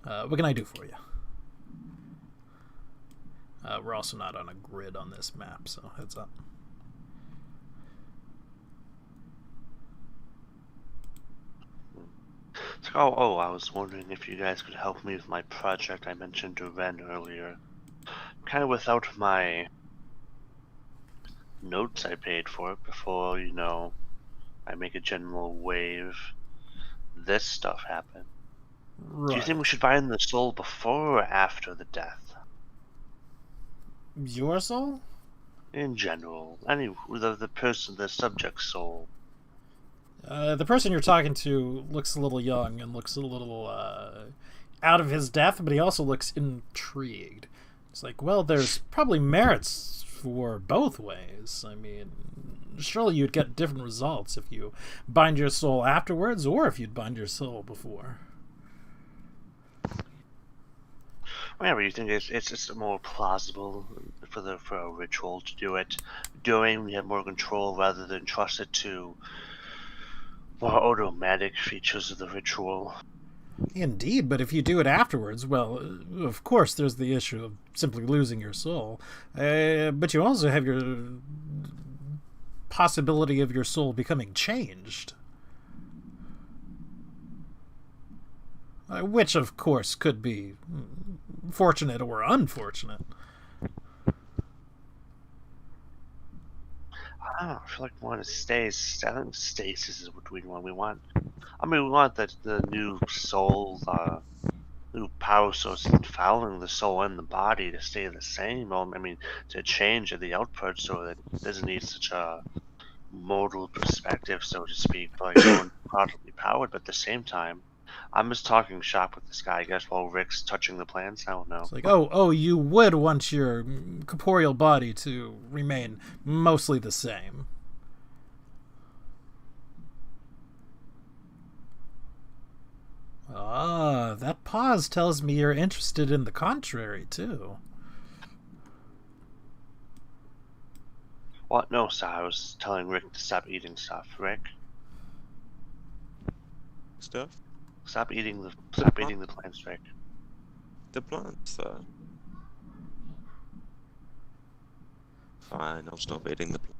What can I do for you? We're also not on a grid on this map, so heads up. Oh, I was wondering if you guys could help me with my project I mentioned to Ren earlier. Kind of without my notes I paid for it before, I make a general wave. This stuff happen. Do you think we should find the soul before or after the death? Your soul? In general, the subject's soul. The person you're talking to looks a little young and looks a little out of his depth, but he also looks intrigued. It's like, well, there's probably merits for both ways. I mean, surely you'd get different results if you bind your soul afterwards or if you'd bind your soul before. Whatever you think it's just more plausible for a ritual to do it during we have more control rather than trust it to more automatic features of the ritual. Indeed, but if you do it afterwards, well, of course there's the issue of simply losing your soul. But you also have your possibility of your soul becoming changed. Which, of course, could be fortunate or unfortunate. I don't know, I feel like we want to stay. I think stasis is what we want. We want the new soul, new power source fouling the soul and the body to stay the same. I mean, to change the output so that it doesn't need such a modal perspective, so to speak, like going properly powered. But at the same time, I'm just talking shop with this guy, I guess, while Rick's touching the plans. I don't know. It's like, oh, you would want your corporeal body to remain mostly the same. Ah, that pause tells me you're interested in the contrary, too. What? No, sir. I was telling Rick to stop eating stuff. Rick, Stuff? stop eating the plants, Rick. The plants, though. Fine, I'll stop eating the plants.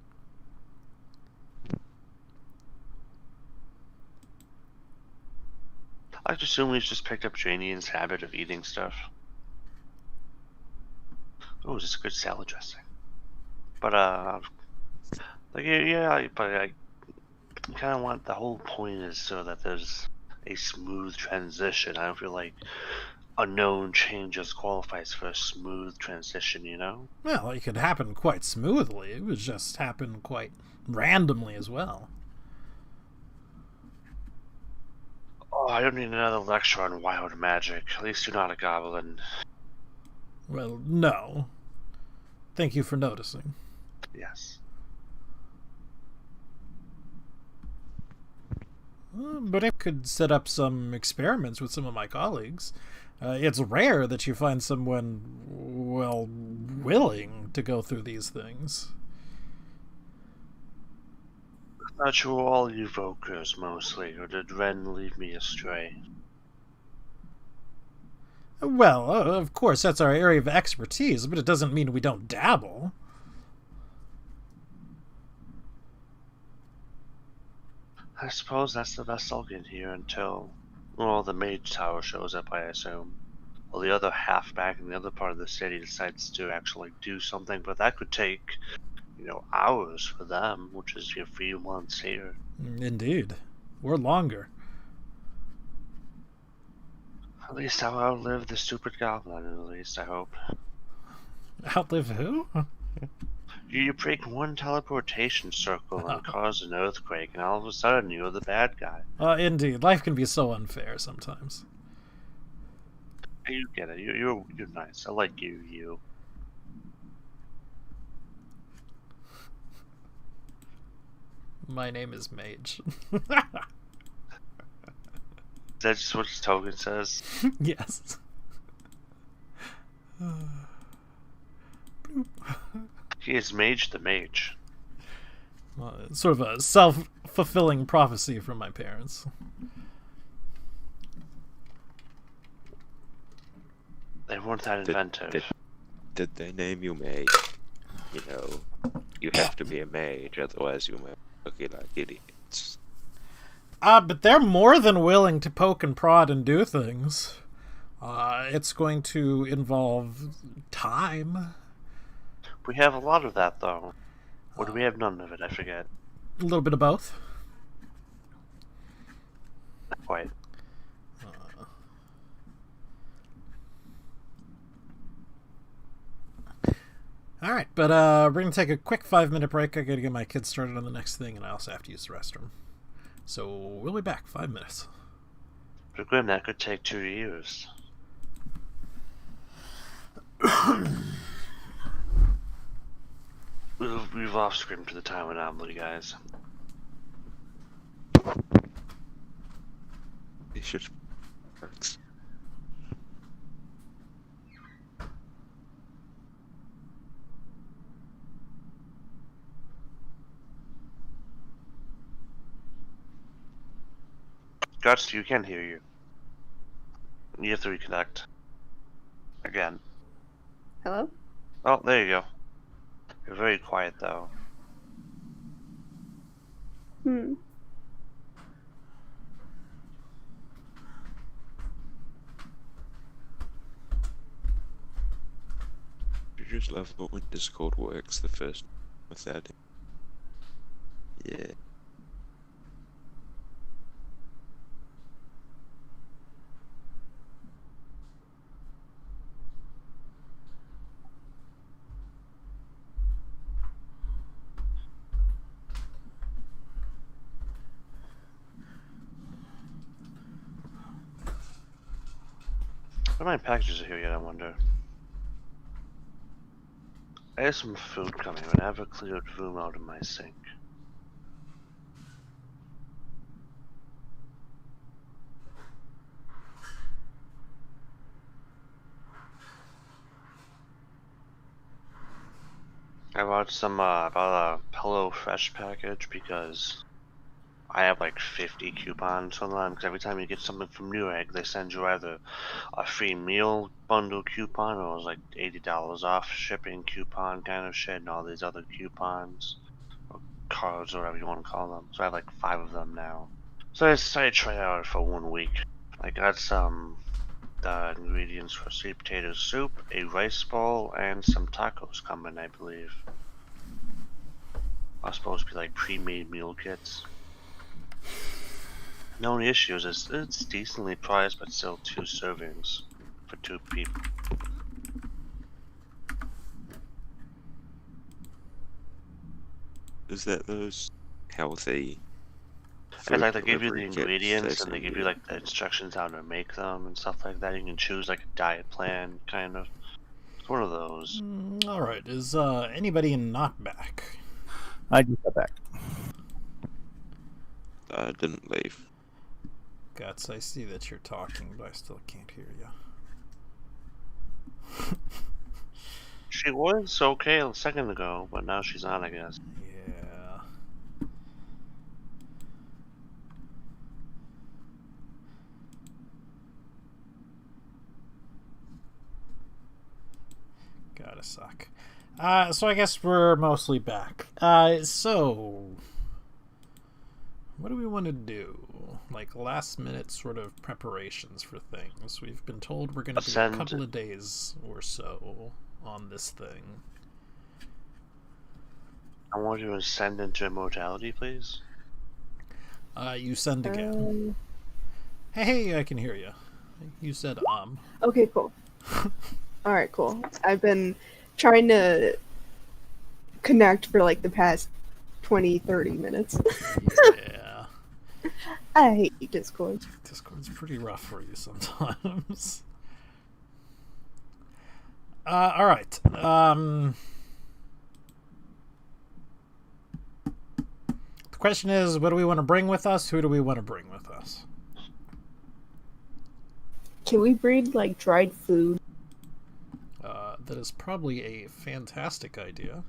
I just assume he's just picked up Janian's habit of eating stuff. Oh, this is good salad dressing. But like yeah, but I kind of want the whole point is so that there's a smooth transition. I don't feel like unknown changes qualifies for a smooth transition, you know? Well, it could happen quite smoothly. It would just happen quite randomly as well. Oh, I don't need another lecture on wild magic. At least you're not a goblin. Well, no. Thank you for noticing. Yes. But I could set up some experiments with some of my colleagues. It's rare that you find someone, well, willing to go through these things. I'm not sure all evokers mostly, or did Ren lead me astray? Well, of course, that's our area of expertise, but it doesn't mean we don't dabble. I suppose that's the best I'll get here until, well, the mage tower shows up, I assume. Well, the other half back in the other part of the city decides to actually do something, but that could take, hours for them, which is a few months here. Indeed. Or longer. At least I'll outlive the stupid goblin, at least, I hope. Outlive who? You break one teleportation circle and cause an earthquake, and all of a sudden you're the bad guy. Indeed. Life can be so unfair sometimes. You get it. You're nice. I like you. My name is Mage. Is that just what his token says? Yes. He is Mage the Mage. It's sort of a self-fulfilling prophecy from my parents. They weren't that inventive. Did they name you Mage? You have to be a mage, otherwise you might look like idiots. But they're more than willing to poke and prod and do things. It's going to involve time. We have a lot of that, though. Or do we have none of it? I forget. A little bit of both. Not quite. All right, but we're going to take a quick 5-minute break. I got to get my kids started on the next thing, and I also have to use the restroom. So we'll be back 5 minutes. But Grim, that could take 2 years. move off screen to the time anomaly, guys. It should works. Guts, you can hear you. You have to reconnect. Again. Hello? Oh, there you go. You're very quiet, though. Hmm. You just love it when Discord works the first without it. Yeah. How many packages are here yet, I wonder? I have some food coming, but I have a cleared room out in my sink. I bought some, about a Hello Fresh package because I have like 50 coupons on them, because every time you get something from Newegg, they send you either a free meal bundle coupon or it was like $80 off shipping coupon kind of shit and all these other coupons or cards or whatever you want to call them. So I have like 5 of them now. So I decided to try it out for 1 week. I got some ingredients for sweet potato soup, a rice bowl, and some tacos coming, I believe. Are supposed to be like pre-made meal kits. The only issue is it's decently priced, but still 2 servings for 2 people. Is that those healthy? And like they food give you the delivery kits ingredients and they send give you like the instructions how to make them and stuff like that. You can choose like a diet plan, kind of. It's one of those. All right. Is anybody not back? I just got back. didn't leave. Guts, I see that you're talking, but I still can't hear you. She was okay a second ago, but now she's on, I guess. Yeah. Gotta suck. So I guess we're mostly back. So what do we want to do? Like last minute sort of preparations for things. We've been told we're going to do a couple of days or so on this thing. I want you to send into immortality, please. You send again. Hey, I can hear you. You said Okay, cool. Alright, cool. I've been trying to connect for like the past 20-30 minutes. Yeah. I hate Discord. Discord's pretty rough for you sometimes. Alright. The question is, what do we want to bring with us? Who do we want to bring with us? Can we breed like dried food? That is probably a fantastic idea.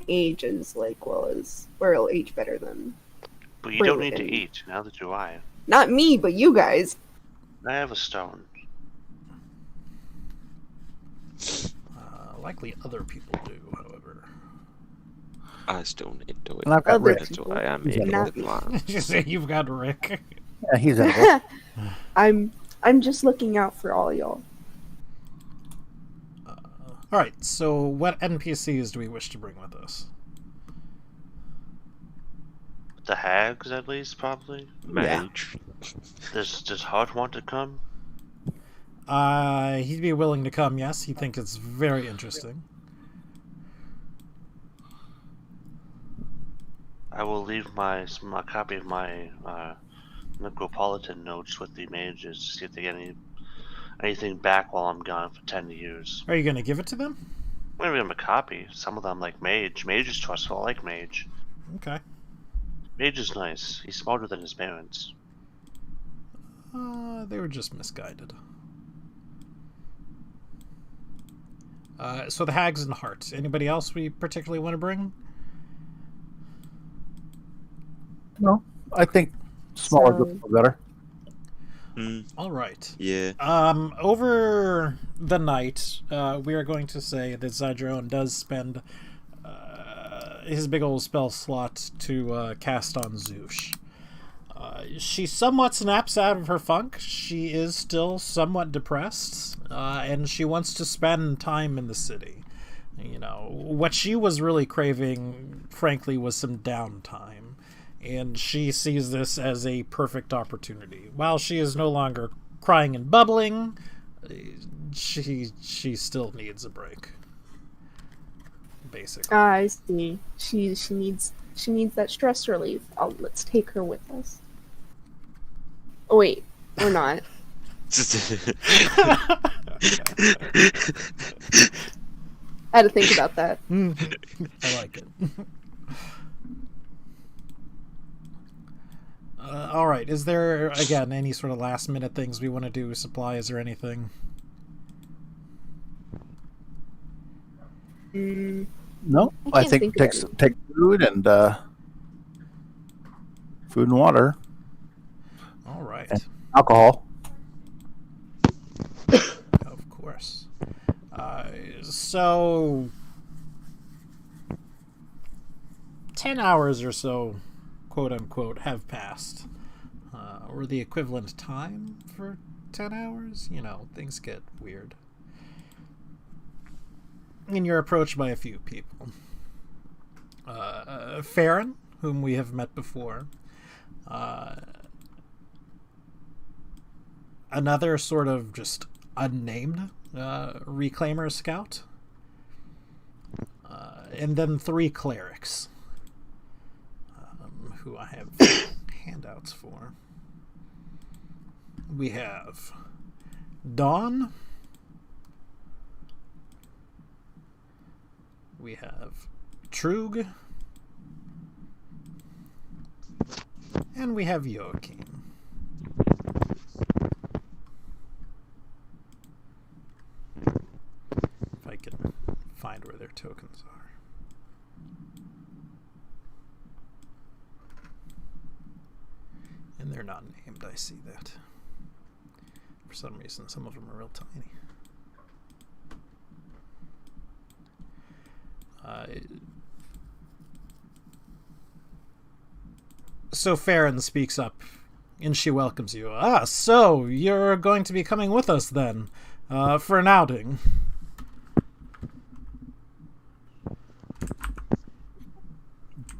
Ages like well as where it'll age better than. But you don't need to eat, neither do I. Not me, but you guys. I have a stone. Likely other people do, however. I still need to eat. And I've got Other Rick. That's people. why I'm He's eating not it me. live. You say you've got Rick. Yeah, he's edible. I'm just looking out for all y'all. Alright, so what NPCs do we wish to bring with us? The hags, at least, probably. Mage. Does Hart want to come? He'd be willing to come, yes. He thinks it's very interesting. I will leave a copy of my Necropolitan notes with the mages to see if they get anything back while I'm gone for 10 years. Are you going to give it to them? I'm gonna give him a copy. Some of them like Mage. Mage is trustful. I like Mage. Okay. Mage is nice. He's smarter than his parents. They were just misguided. So the Hags and Heart. Anybody else we particularly want to bring? No, I think smaller So- groups are better. All right. Yeah. Over the night, we are going to say that Zydrone does spend his big old spell slot to cast on Zoosh. She somewhat snaps out of her funk. She is still somewhat depressed, and she wants to spend time in the city. You know, what she was really craving, frankly, was some downtime. And she sees this as a perfect opportunity. While she is no longer crying and bubbling, she still needs a break. Basically. I see. She needs that stress relief. Let's take her with us. Oh wait, we're not. I had to think about that. I like it. All right. Is there, again, any sort of last minute things we want to do? Supplies or anything? No, I I can't think think of take food and water, All right. alcohol. Of course. So 10 hours or so, quote unquote, have passed. Or the equivalent time for 10 hours. You know, things get weird. And you're approached by a few people. Farron, whom we have met before. Another sort of just unnamed Reclaimer scout. And then 3 clerics. Who I have handouts for. We have Dawn. We have Trug. And we have Joachim. If I can find where their tokens are. And they're not named, I see that. For some reason, some of them are real tiny. So Farron speaks up, and she welcomes you. So you're going to be coming with us then, for an outing.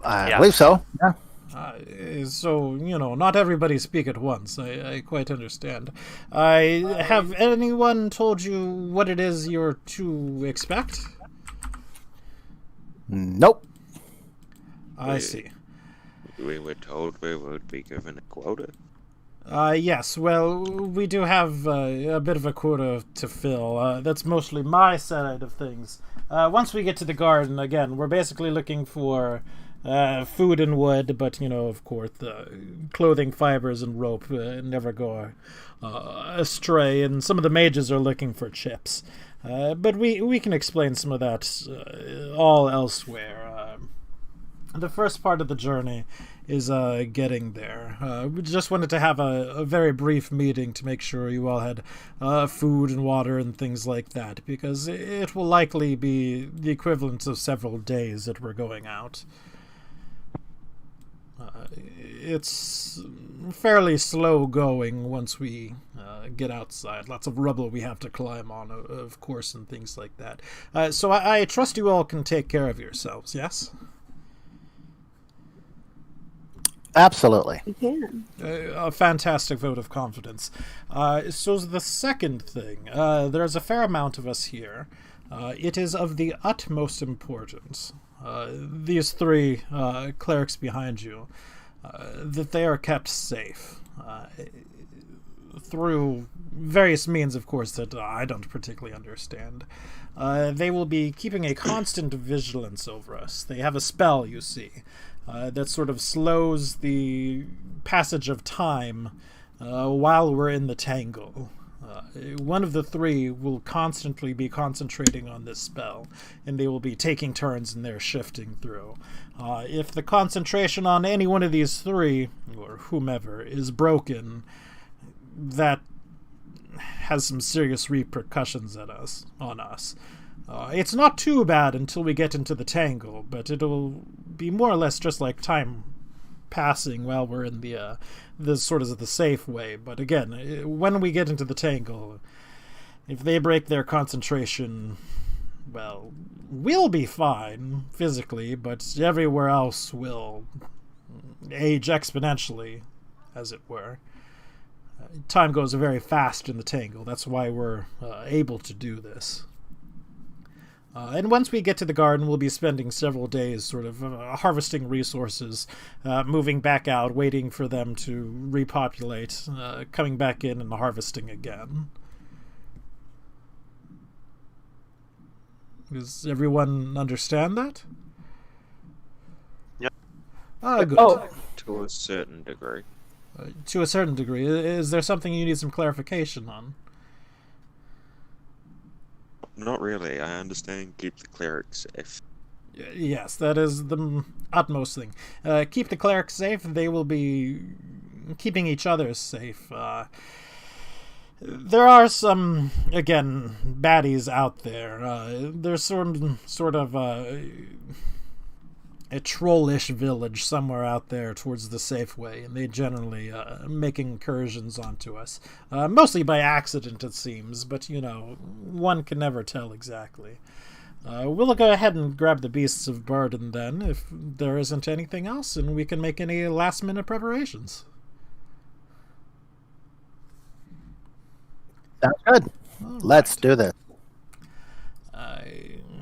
I Yeah. believe so. Yeah. So, not everybody speak at once. I quite understand. Have anyone told you what it is you're to expect? Nope. I see. We were told we would be given a quota. Yes, well, we do have a bit of a quota to fill. That's mostly my side of things. Once we get to the garden, again, we're basically looking for food and wood, but, of course, clothing, fibers, and rope never go astray, and some of the mages are looking for chips. But we can explain some of that all elsewhere. The first part of the journey is getting there. We just wanted to have a very brief meeting to make sure you all had food and water and things like that, because it will likely be the equivalent of several days that we're going out. It's fairly slow going once we get outside. Lots of rubble we have to climb on, of course, and things like that. So I trust you all can take care of yourselves, yes? Absolutely. We can. A fantastic vote of confidence. So the second thing, there's a fair amount of us here. It is of the utmost importance, these 3 clerics behind you, that they are kept safe. through various means, of course, that I don't particularly understand. They will be keeping a constant vigilance over us. They have a spell, you see, that sort of slows the passage of time while we're in the tangle. One of the three will constantly be concentrating on this spell, and they will be taking turns in their shifting through. If the concentration on any one of these three, or whomever, is broken, that has some serious repercussions on us. It's not too bad until we get into the tangle, but it'll be more or less just like time passing while we're in the sort of the safe way. But again, when we get into the tangle, if they break their concentration, well, we'll be fine physically, but everywhere else will age exponentially, as it were. Time goes very fast in the tangle. That's why we're able to do this. And once we get to the garden, we'll be spending several days sort of harvesting resources, moving back out, waiting for them to repopulate, coming back in and harvesting again. Does everyone understand that? Yep. Good. Oh, To a certain degree. To a certain degree. Is there something you need some clarification on? Not really. I understand keep the clerics safe. Yes, that is the utmost thing. Keep the clerics safe. They will be keeping each other safe. There are some, again, baddies out there. There's sort of a trollish village somewhere out there towards the Safeway, and they generally make incursions onto us. Mostly by accident, it seems, but, one can never tell exactly. We'll go ahead and grab the Beasts of Burden, then, if there isn't anything else, and we can make any last-minute preparations. Sounds good. Let's do this.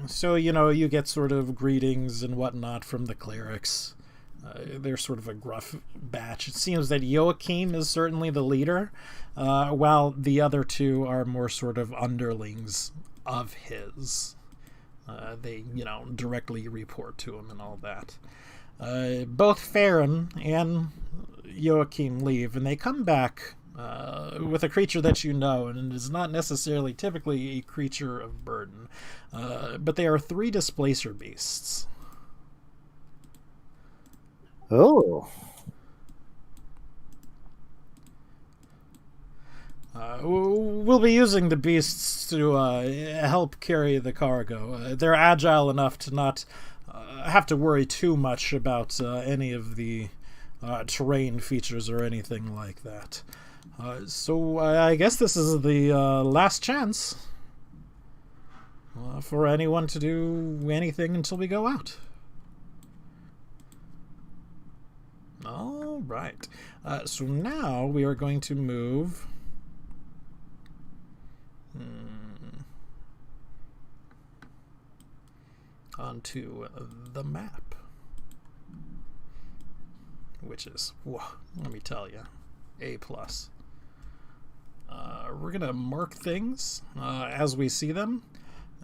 So, you get sort of greetings and whatnot from the clerics. They're sort of a gruff batch. It seems that Joachim is certainly the leader, while the other two are more sort of underlings of his. They, directly report to him and all that. Both Farron and Joachim leave, and they come back with a creature that you know, and it is not necessarily typically a creature of burden, but they are 3 displacer beasts. Oh. We'll be using the beasts to help carry the cargo. They're agile enough to not have to worry too much about any of the terrain features or anything like that. So I guess this is the last chance for anyone to do anything until we go out. All right. So now we are going to move onto the map, which is, let me tell you, A+. We're going to mark things as we see them,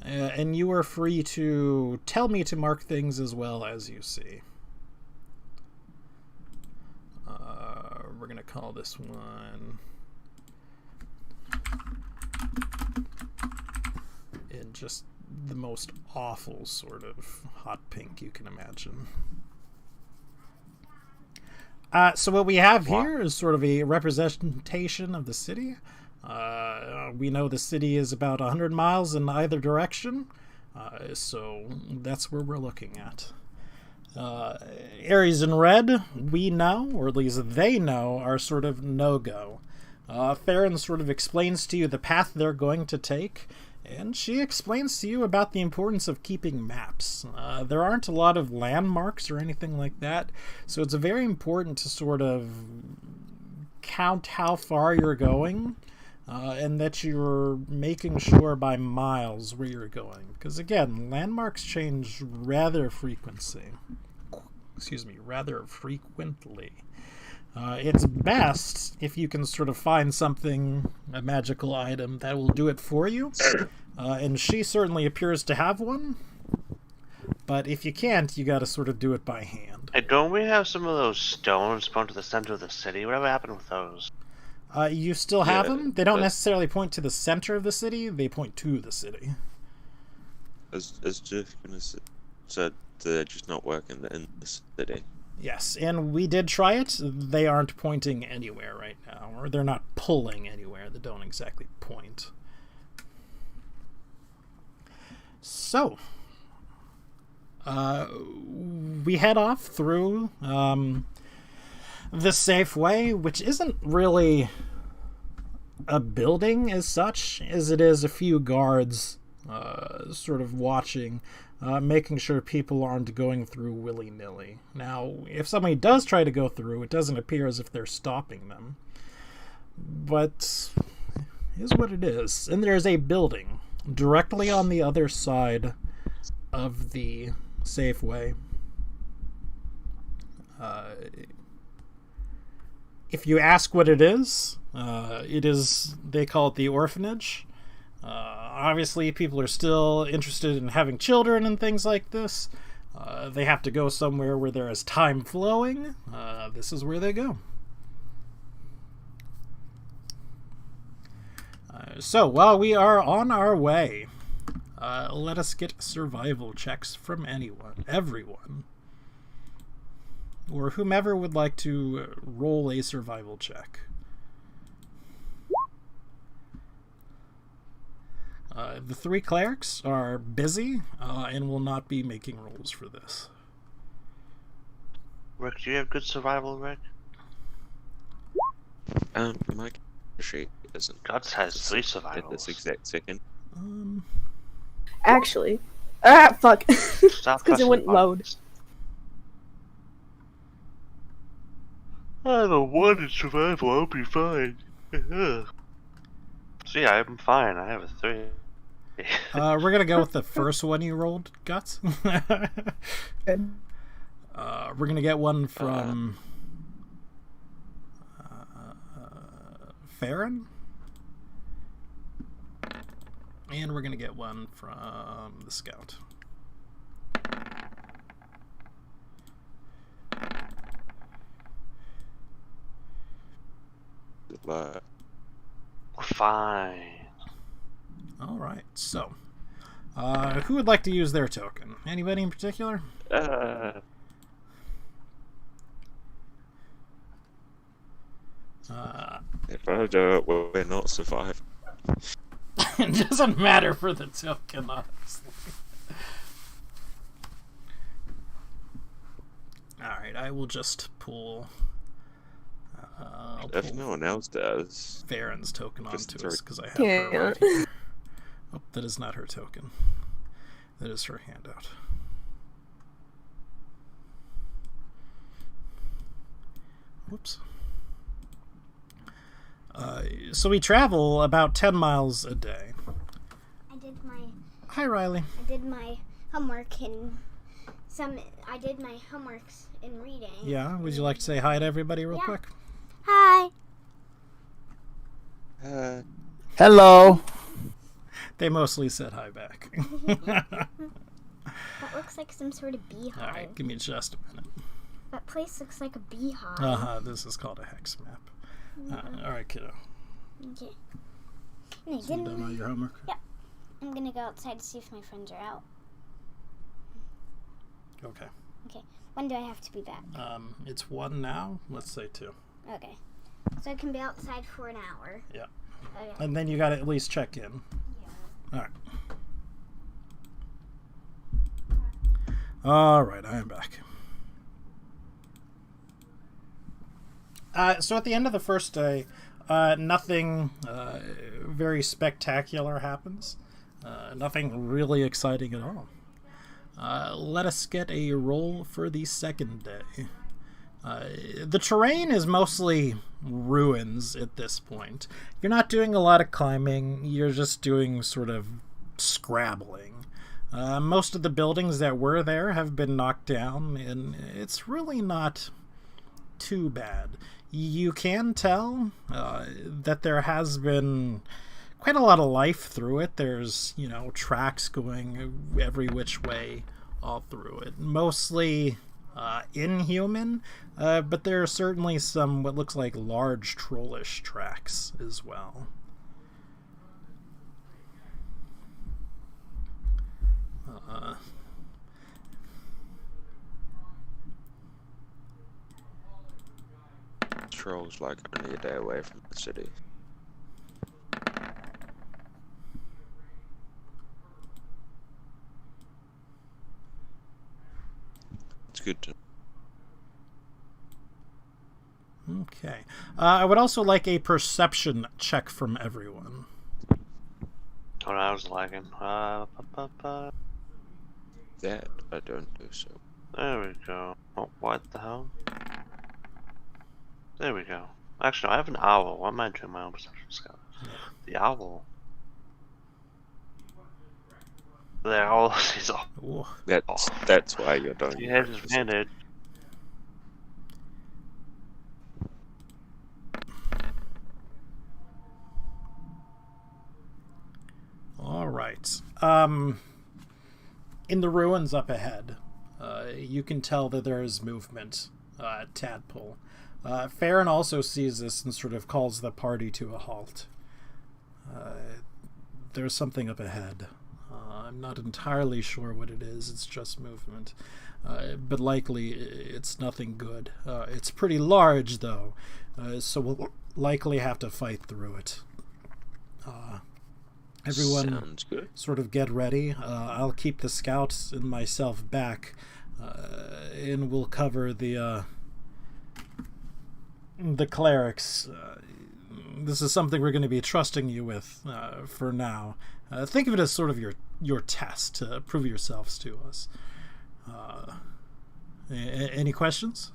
and you are free to tell me to mark things as well as you see. We're going to call this one in just the most awful sort of hot pink you can imagine. So what we have here is sort of a representation of the city. We know the city is about 100 miles in either direction, so that's where we're looking at. Areas in red, we know, or at least they know, are sort of no-go. Farron sort of explains to you the path they're going to take, and she explains to you about the importance of keeping maps. There aren't a lot of landmarks or anything like that, so it's very important to sort of count how far you're going, and that you're making sure by miles where you're going. Because again, landmarks change rather frequently. It's best if you can sort of find something, a magical item, that will do it for you. And she certainly appears to have one. But if you can't, you gotta sort of do it by hand. Hey, don't we have some of those stones point to the center of the city? Whatever happened with those? You still have Yeah, them? They don't but- necessarily point to the center of the city, they point to the city. Is Jeff gonna said they're just not working in the city? Yes, and we did try it. They aren't pointing anywhere right now, or they're not pulling anywhere. They don't exactly point. So, we head off through the Safeway, which isn't really a building as such, as it is a few guards sort of watching, making sure people aren't going through willy-nilly. Now, if somebody does try to go through, it doesn't appear as if they're stopping them. But it is what it is. And there's a building directly on the other side of the Safeway. If you ask what it is, they call it the orphanage. Obviously, people are still interested in having children and things like this. They have to go somewhere where there is time flowing. This is where they go. So, while we are on our way, let us get survival checks from everyone. Or whomever would like to roll a survival check. The 3 clerics are busy and will not be making rolls for this. Rick, do you have good survival, Rick? My sheet isn't Guts has 3 at survivals. this exact second. Actually, fuck. Stop because it pressing wouldn't load. buttons. I have a 1 in survival, I'll be fine. See, I'm fine, I have a 3. We're gonna go with the first one you rolled, Guts. Good. We're gonna get one from Farron, and we're gonna get one from the Scout. We're fine. All right. So, who would like to use their token? Anybody in particular? If I do it, we're not survive. It doesn't matter for the token, honestly. Alright, I will just pull. I'll If pull no one else does, Farron's token just onto throw us it. because I have her Yeah. right here. Oh, that is not her token. That is her handout. Whoops. So we travel about 10 miles a day. Hi, Riley. I did my homework in I did my homeworks in reading. Yeah, would you like to say hi to everybody real Yeah. quick? Hi. Hello. They mostly said hi back. That looks like some sort of beehive. Alright, give me just a minute. That place looks like a beehive. This is called a hex map. Alright, kiddo. Okay. And I So you done all didn't. your homework? I'm gonna go outside to see if my friends are out. Okay. When do I have to be back? It's 1 now. Let's say 2. Okay. So I can be outside for an hour. Yeah. Okay. And then you gotta at least check in. Alright. Alright, I am back. So at the end of the first day, nothing very spectacular happens. Nothing really exciting at all. Let us get a roll for the second day. The terrain is mostly ruins at this point. You're not doing a lot of climbing, you're just doing sort of scrabbling. Most of the buildings that were there have been knocked down, and it's really not too bad. You can tell that there has been quite a lot of life through it. There's, tracks going every which way all through it. Mostly inhuman, but there are certainly some what looks like large trollish tracks as well. Trolls like only a day away from the city. It's good to. Okay. I would also like a perception check from everyone. Oh, I was lagging. That I don't do so. There we go. Oh, what the hell? There we go. Actually, no, I have an owl. Why am I doing my own perception scout? The owl. The owl sees all. Ooh. That's why you're doing. He has his bandage. All right. In the ruins up ahead, you can tell that there is movement at Tadpole. Farron also sees this and sort of calls the party to a halt. There's something up ahead. I'm not entirely sure what it is. It's just movement. But likely it's nothing good. It's pretty large, though, so we'll likely have to fight through it. Everyone Sounds good. sort of get ready. I'll keep the scouts and myself back, and we'll cover the clerics. This is something we're going to be trusting you with for now. Think of it as sort of your test to prove yourselves to us. Any questions?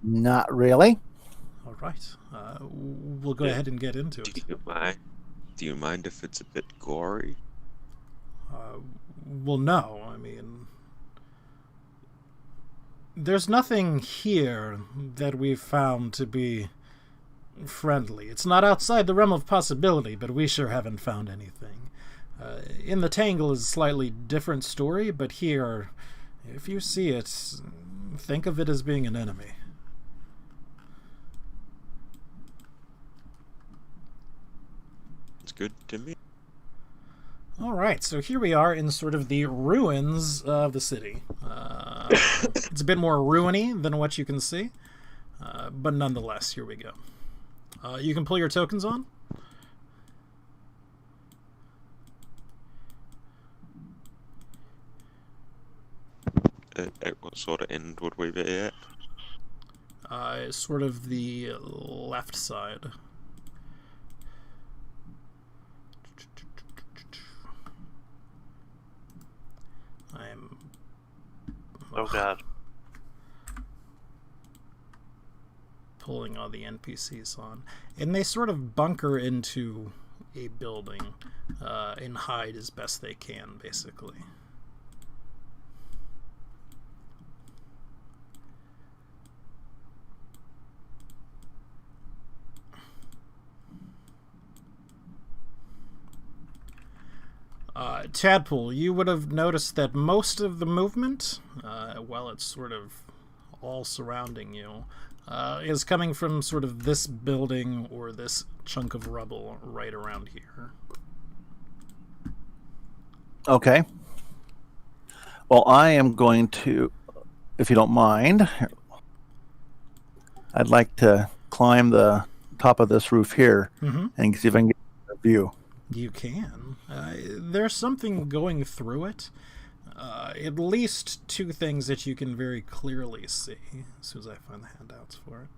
Not really. All right. We'll go ahead and get into it. Do you mind if it's a bit gory? Well, no. I mean, there's nothing here that we've found to be friendly. It's not outside the realm of possibility, but we sure haven't found anything. In the Tangle is a slightly different story, but here, if you see it, think of it as being an enemy. It's good to me. All right, so here we are in sort of the ruins of the city. It's a bit more ruiny than what you can see, but nonetheless, here we go. You can pull your tokens on. At what sort of end would we be at? Sort of the left side. Oh god. Pulling all the NPCs on. And they sort of bunker into a building and hide as best they can, basically. Tadpole, you would have noticed that most of the movement, while it's sort of all surrounding you, is coming from sort of this building or this chunk of rubble right around here. Okay. Well, I am going to, if you don't mind, I'd like to climb the top of this roof here and see if I can get a view. You can. There's something going through it. At least two things that you can very clearly see as soon as I find the handouts for it.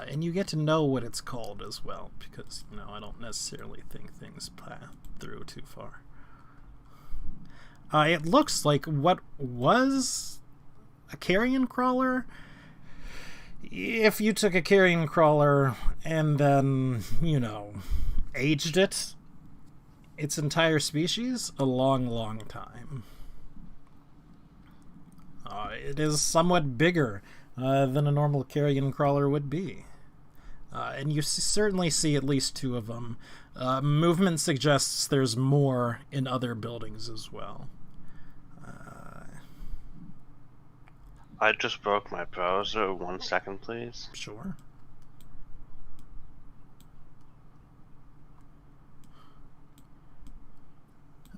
And you get to know what it's called as well, because, I don't necessarily think things pass through too far. It looks like what was a carrion crawler, if you took a carrion crawler and then, aged it, its entire species, a long, long time. It is somewhat bigger than a normal carrion crawler would be. And you certainly see at least 2 of them. Movement suggests there's more in other buildings as well. I just broke my browser. 1 second, please. Sure.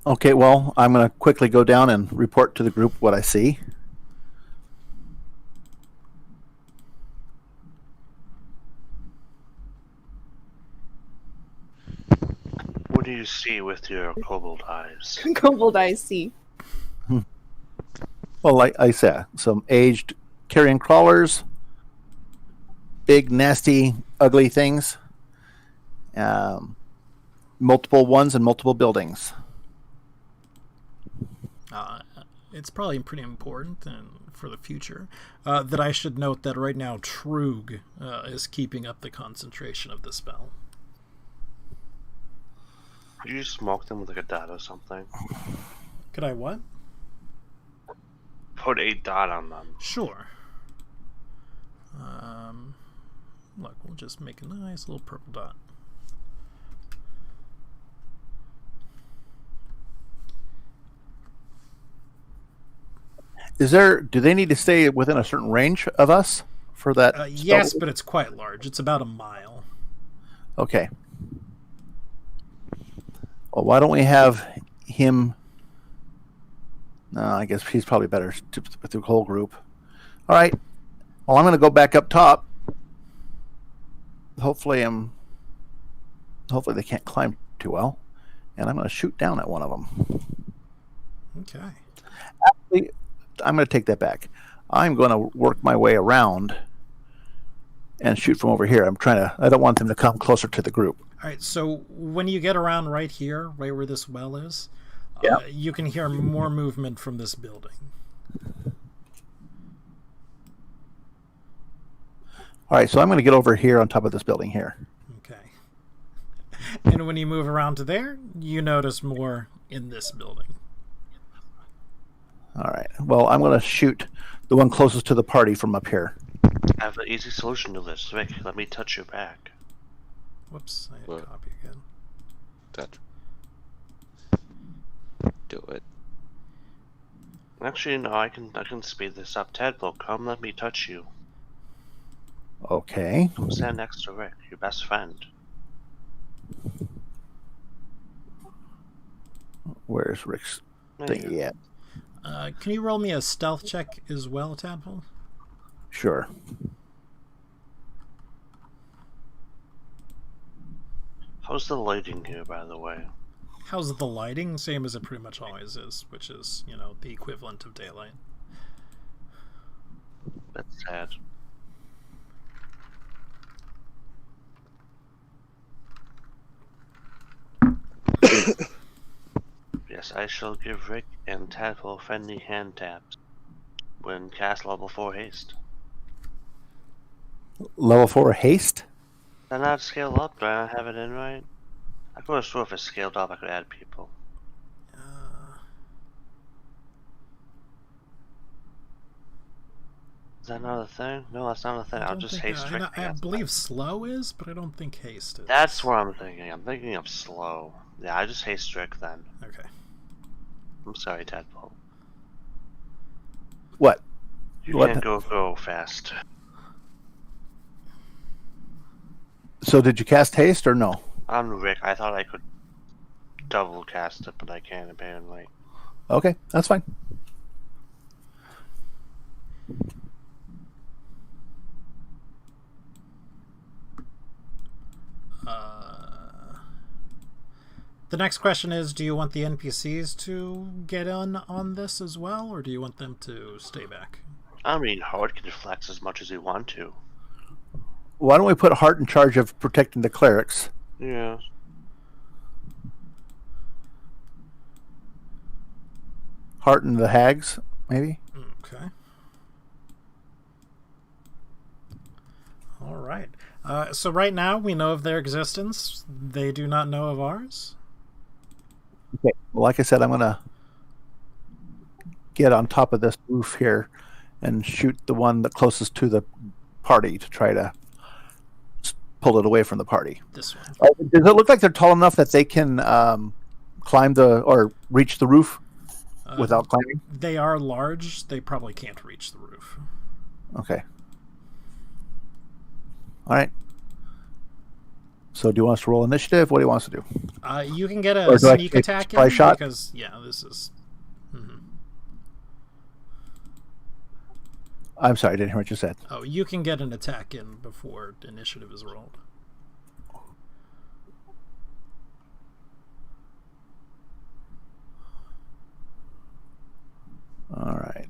Okay, well, I'm going to quickly go down and report to the group what I see. What do you see with your kobold eyes? Kobold eyes see. Well, like I said, some aged carrion crawlers, big, nasty, ugly things, multiple ones in multiple buildings. It's probably pretty important and for the future that I should note that right now Trug is keeping up the concentration of the spell. Could you smoke them with like a dot or something? Could I what? Put a dot on them. Sure. Look, we'll just make a nice little purple dot. Do they need to stay within a certain range of us for that? Yes, but it's quite large. It's about a mile. Okay. Well, why don't we have him? No, I guess he's probably better with the whole group. All right. Well, I'm going to go back up top. Hopefully they can't climb too well, and I'm going to shoot down at one of them. Okay. Actually, I'm going to take that back. I'm going to work my way around and shoot from over here. I don't want them to come closer to the group. All right, so when you get around right here, right where this well is, Yeah. You can hear more movement from this building. All right, so I'm going to get over here on top of this building here. Okay. And when you move around to there, you notice more in this building. All right. Well, I'm going to shoot the one closest to the party from up here. I have an easy solution to this. Rick, let me touch your back. Whoops, I had What? copy again. Touch. Do it. Actually, no, I can speed this up. Tadpole, come let me touch you. Okay. Come stand next to Rick, your best friend. Where's Rick's There thing? you go. Yeah. Can you roll me a stealth check as well, Tadpole? Sure. How's the lighting here, by the way? How's the lighting? Same as it pretty much always is, which is, the equivalent of daylight. That's sad. Yes, I shall give Rick and Tadpole friendly hand taps when cast level 4 haste. Level 4 haste? Did I not scale up? Do I not have it in right? I could have swore if it's scaled up I could add people. Is that not a thing? No, that's not a thing. I'll just haste Rick. I believe slow is, but I don't think haste is. That's what I'm thinking. I'm thinking of slow. Yeah, I just haste Rick then. Okay. I'm sorry, Tadpole. What? You What? can't go fast. So did you cast haste or no? On Rick, I thought I could double cast it, but I can't apparently. Okay, that's fine. The next question is, do you want the NPCs to get on this as well, or do you want them to stay back? I mean, Howard can flex as much as he want to. Why don't we put Hart in charge of protecting the clerics? Yeah. Hart and the hags, maybe? Okay. So right now we know of their existence. They do not know of ours. Okay. Well, like I said, I'm gonna get on top of this roof here and shoot the one that closest to the party to try to pull it away from the party. This one. Does it look like they're tall enough that they can climb or reach the roof without climbing? They are large. They probably can't reach the roof. Okay. All right. So do you want us to roll initiative? What do you want us to do? You can get Or a do I sneak take attack surprise in shot? because this is. I'm sorry, I didn't hear what you said. Oh, you can get an attack in before initiative is rolled. All right.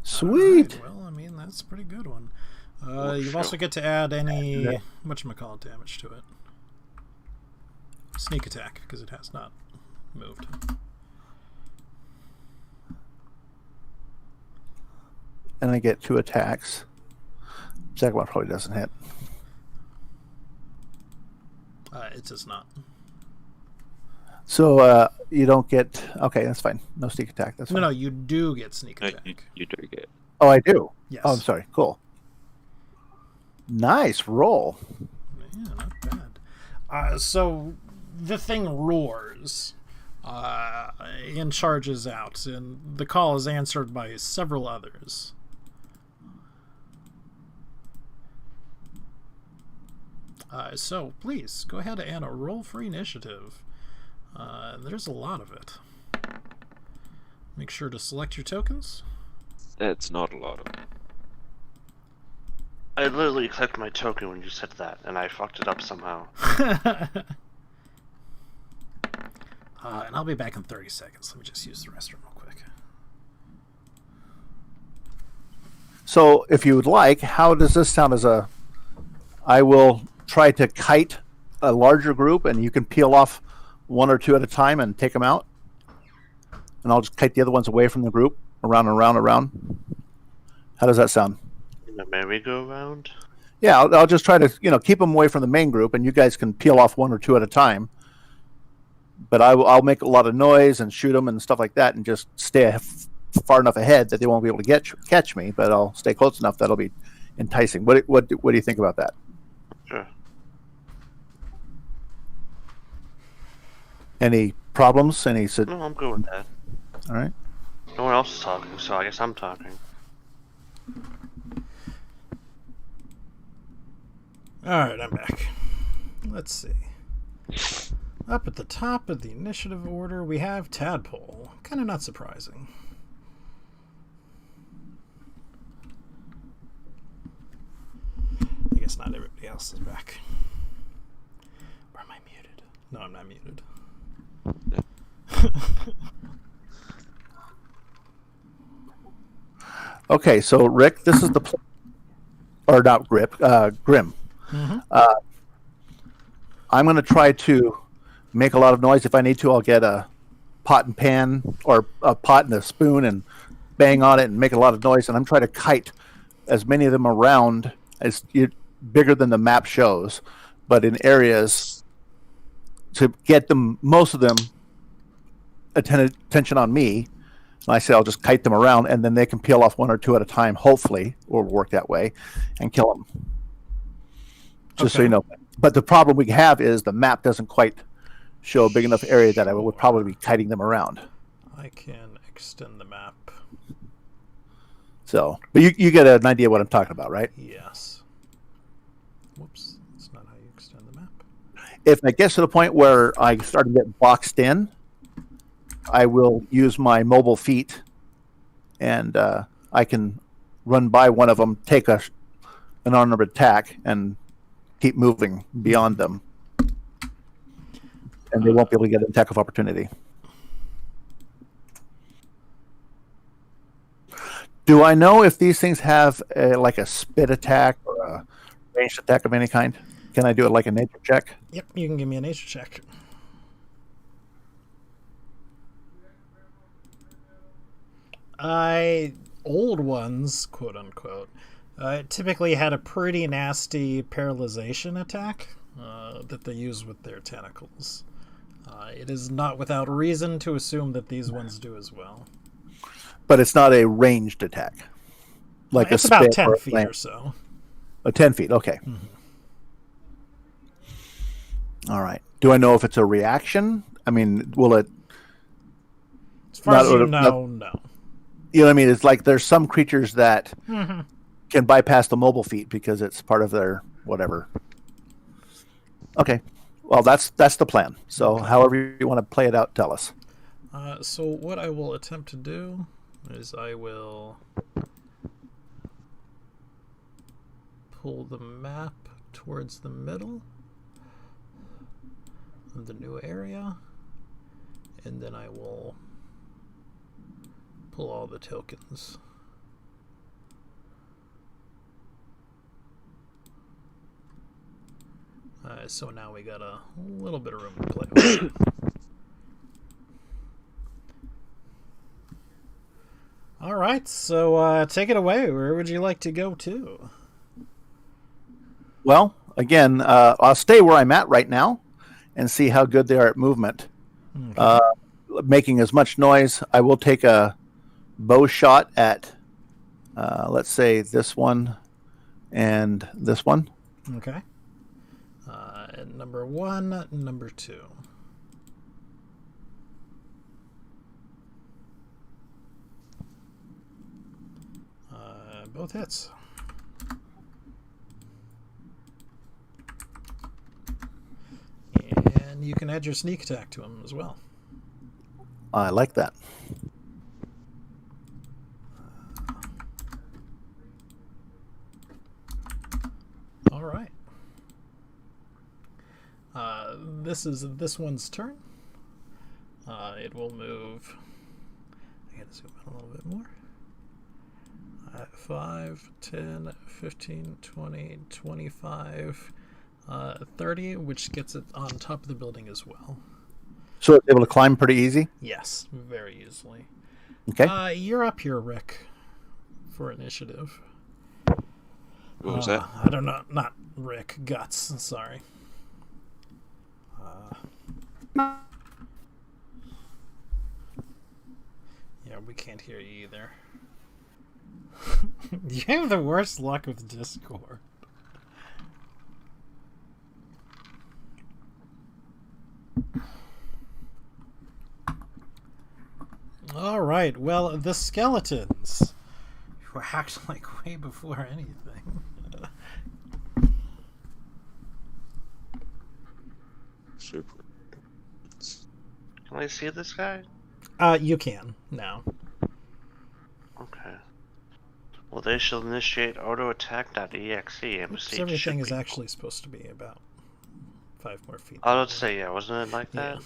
Sweet. Alright, well, I mean, that's a pretty good one. You also get to add any whatchamacallit damage to it. Sneak attack, because it has not moved. And I get 2 attacks. Second one probably doesn't hit. It does not. So you don't get... Okay, that's fine. No sneak attack. That's fine. No, you do get sneak No, attack. you do get. Oh, I do? Yes. Oh, I'm sorry. Cool. Nice roll. Yeah, not bad. So the thing roars and charges out, and the call is answered by several others. So please go ahead and roll for initiative. There's a lot of it. Make sure to select your tokens. That's not a lot of. I literally clicked my token when you said that, and I fucked it up somehow. And I'll be back in 30 seconds. Let me just use the restroom real quick. So if you would like, how does this sound as a... I will try to kite a larger group, and you can peel off 1 or 2 at a time and take them out. And I'll just kite the other ones away from the group, around and around and around. How does that sound? In the merry-go-round? Yeah, I'll just try to keep them away from the main group, and you guys can peel off 1 or 2 at a time. But I'll make a lot of noise and shoot them and stuff like that, and just stay far enough ahead that they won't be able to catch me. But I'll stay close enough that'll be enticing. What do you think about that? Sure. Any problems? No, I'm good with that. All right. No one else is talking, so I guess I'm talking. Alright, I'm back. Let's see. Up at the top of the initiative order, we have Tadpole. Kind of not surprising. I guess not everybody else is back. Or am I muted? No, I'm not muted. Okay, so Rick, this is the or not Grip, Grim. Mm-hmm. I'm going to try to make a lot of noise. If I need to, I'll get a pot and pan or a pot and a spoon and bang on it and make a lot of noise. And I'm trying to kite as many of them around as bigger than the map shows, but in areas to get them, most of them attention on me. And I say I'll just kite them around, and then they can peel off 1 or 2 at a time. Hopefully, it will work that way, and kill them. Just so Okay. you know. But the problem we have is the map doesn't quite show a big enough area that I would probably be kiting them around. I can extend the map. So, but you get an idea what I'm talking about, right? Yes. Whoops. That's not how you extend the map. If it gets to the point where I start to get boxed in, I will use my mobile feet, and I can run by one of them, take an unarmed attack, and keep moving beyond them. And they won't be able to get an attack of opportunity. Do I know if these things have like a spit attack or a ranged attack of any kind? Can I do it like a nature check? Yep, you can give me a nature check. Old ones, quote unquote, It typically had a pretty nasty paralyzation attack that they use with their tentacles. It is not without reason to assume that these ones do as well. But it's not a ranged attack. Like It's a about spit 10 or a feet flame. or so. 10 feet, okay. All right. Do I know if it's a reaction? I mean, will it... As far as you Not- know, no. You know what I mean? It's like there's some creatures that can bypass the mobile feat because it's part of their whatever. Okay. Well, that's the plan. So however you want to play it out, tell us. So what I will attempt to do is I will pull the map towards the middle of the new area, and then I will pull all the tokens. So now we got a little bit of room to play with. All right, so take it away. Where would you like to go to? Well, again, I'll stay where I'm at right now and see how good they are at movement. Making as much noise. I will take a bow shot at, let's say, this one and this one. Okay. Number 1, number 2. Both hits. And you can add your sneak attack to him as well. I like that. All right. This is this one's turn. It will move. I gotta zoom out a little bit more. 5, 10, 15, 20, 25, 30, which gets it on top of the building as well. So it's able to climb pretty easy. Yes, very easily. Okay. You're up here, Rick, for initiative. What was that? I don't know. Not Rick. Guts. Sorry. Yeah, we can't hear you either. You have the worst luck with Discord. All right. Well, the skeletons were hacked like way before anything. Super. Can I see this guy? You can now. Okay. Well, they shall initiate autoattack.exe. Oops, everything is actually supposed to be about 5 more feet. I would say, yeah, wasn't it like that?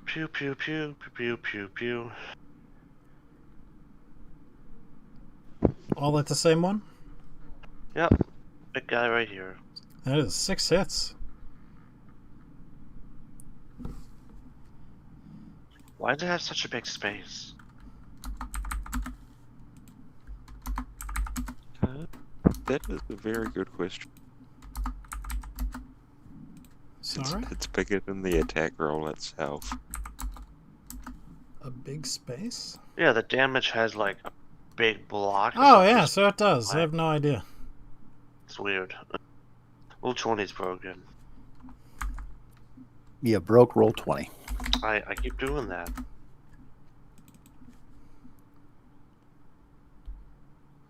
Pew pew pew pew pew pew pew. All at the same one? Yep, big guy right here. That is 6 hits. Why does it have such a big space? That is a very good question. Sorry? It's bigger than the attack roll itself. A big space? Yeah, the damage has like a big block. Oh, yeah, so it does. I have no idea. It's weird. Roll 20's broken. Yeah, broke roll 20. I keep doing that.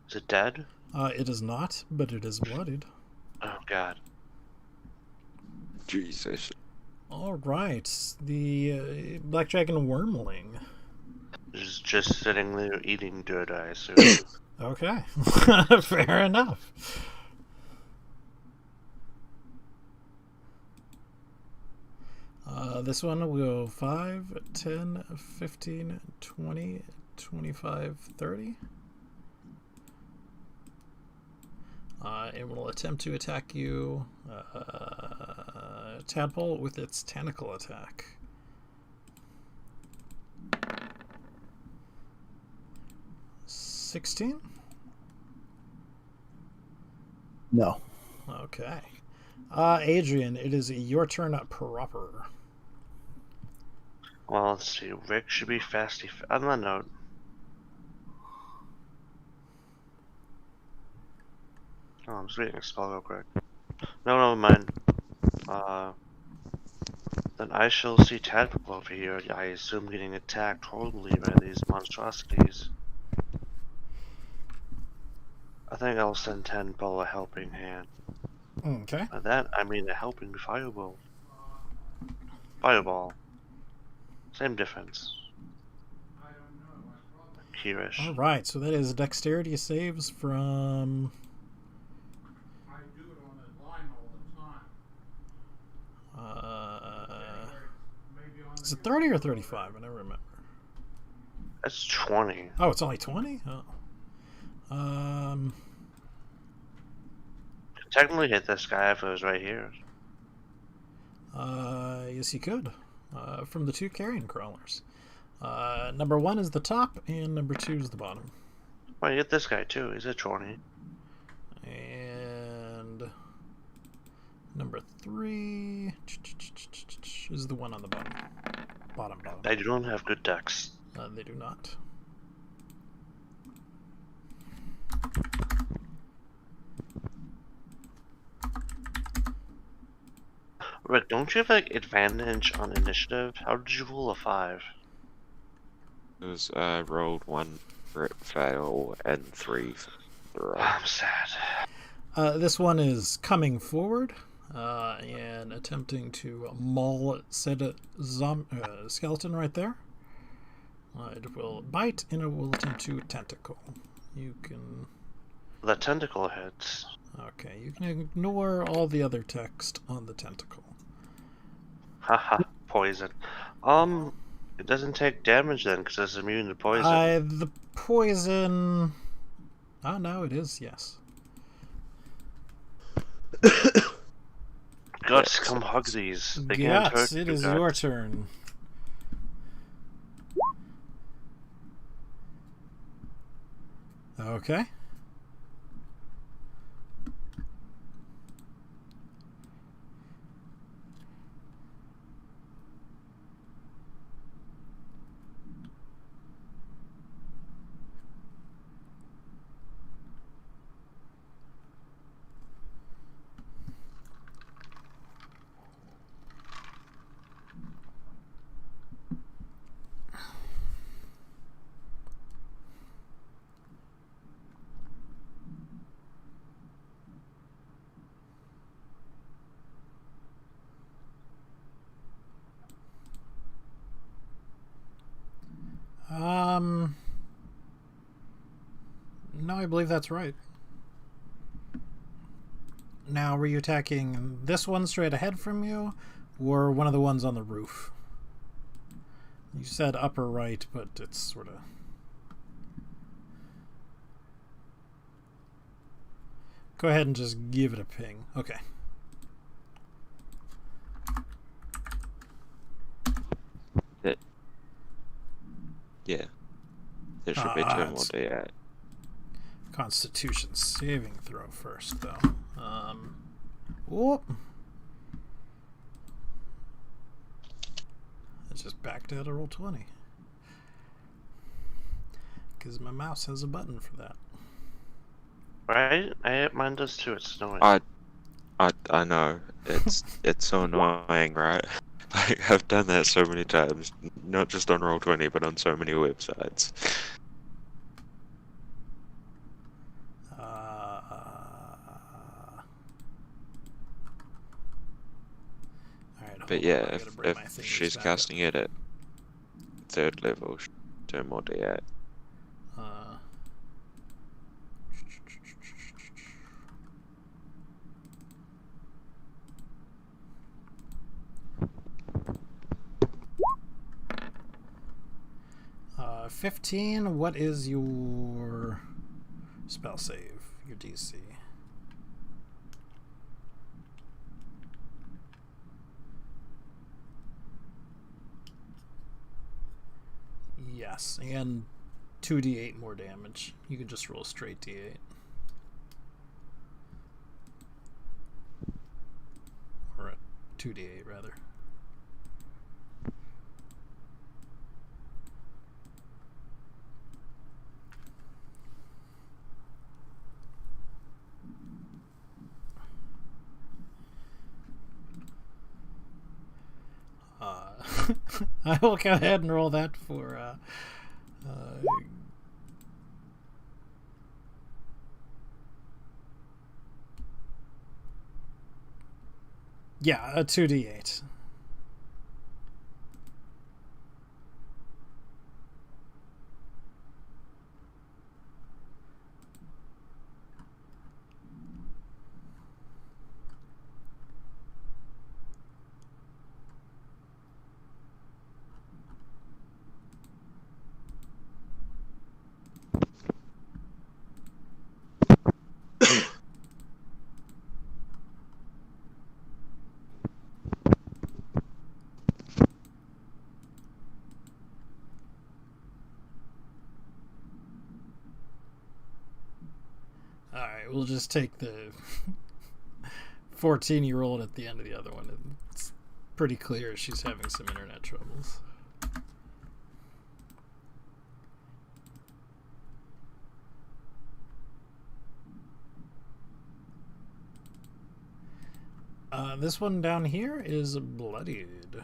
Is it dead? It is not, but it is bloodied. Oh god. Jesus. All right, the Black Dragon Wormling. Just sitting there eating dirt, I assume. Okay, fair enough. This one will go 5, 10, 15, 20, 25, 30. It will attempt to attack you, Tadpole, with its tentacle attack. 16? No. Okay. Adrian, it is your turn proper. Well, let's see. Rick should be fasty. On that note. Oh, I'm just reading a spell real quick. No, never mind. Then I shall see Tadpole over here, I assume getting attacked horribly by these monstrosities. I think I'll send Tadpole a helping hand. Okay. By that, I mean a helping fireball. Fireball. Same difference. Here-ish. All right, so that is dexterity saves from. I do it on the line all the time. Maybe on Is it 30 or 35? I never remember. That's 20. Oh, it's only 20? Oh. Could technically hit this guy if it was right here. Yes, you could. From the 2 carrion crawlers. Number 1 is the top, and number 2 is the bottom. Well, you hit this guy too. He's a 20. And number 3 is the one on the bottom. Bottom. They don't have good decks. They do not. Rick, don't you have like advantage on initiative? How did you roll a 5? It was rolled 1 crit fail and 3 throw. I'm sad. This one is coming forward and attempting to maul said skeleton right there. It will bite and it will attempt to tentacle. You can. The tentacle hits. Okay, you can ignore all the other text on the tentacle. Haha, poison. It doesn't take damage then because it's immune to poison. The poison. Oh no, it is, yes. Guts, come hug these. They can't hurt Guts, you, it is Guts. your turn. Okay. No, I believe that's right. Now, were you attacking this one straight ahead from you, or one of the ones on the roof? You said upper right, but it's sort of... Go ahead and just give it a ping. Okay. Yeah. There should be 2 more D8. Constitution saving throw first, though. Whoop. I just backed out a roll 20. Because my mouse has a button for that. Right? Mine does too. It's annoying. I know. It's so annoying, right? Like, I've done that so many times, not just on Roll20, but on so many websites. But yeah, if she's casting it at 3rd level, 2 more D8. Uh, 15. What is your spell save? Your DC? Yes, and 2d8 more damage. You can just roll a straight d8. Or a 2d8, rather. I will go ahead and roll that for yeah, a 2d8. Alright, we'll just take the 14-year-old at the end of the other one. It's pretty clear she's having some internet troubles. This one down here is bloodied.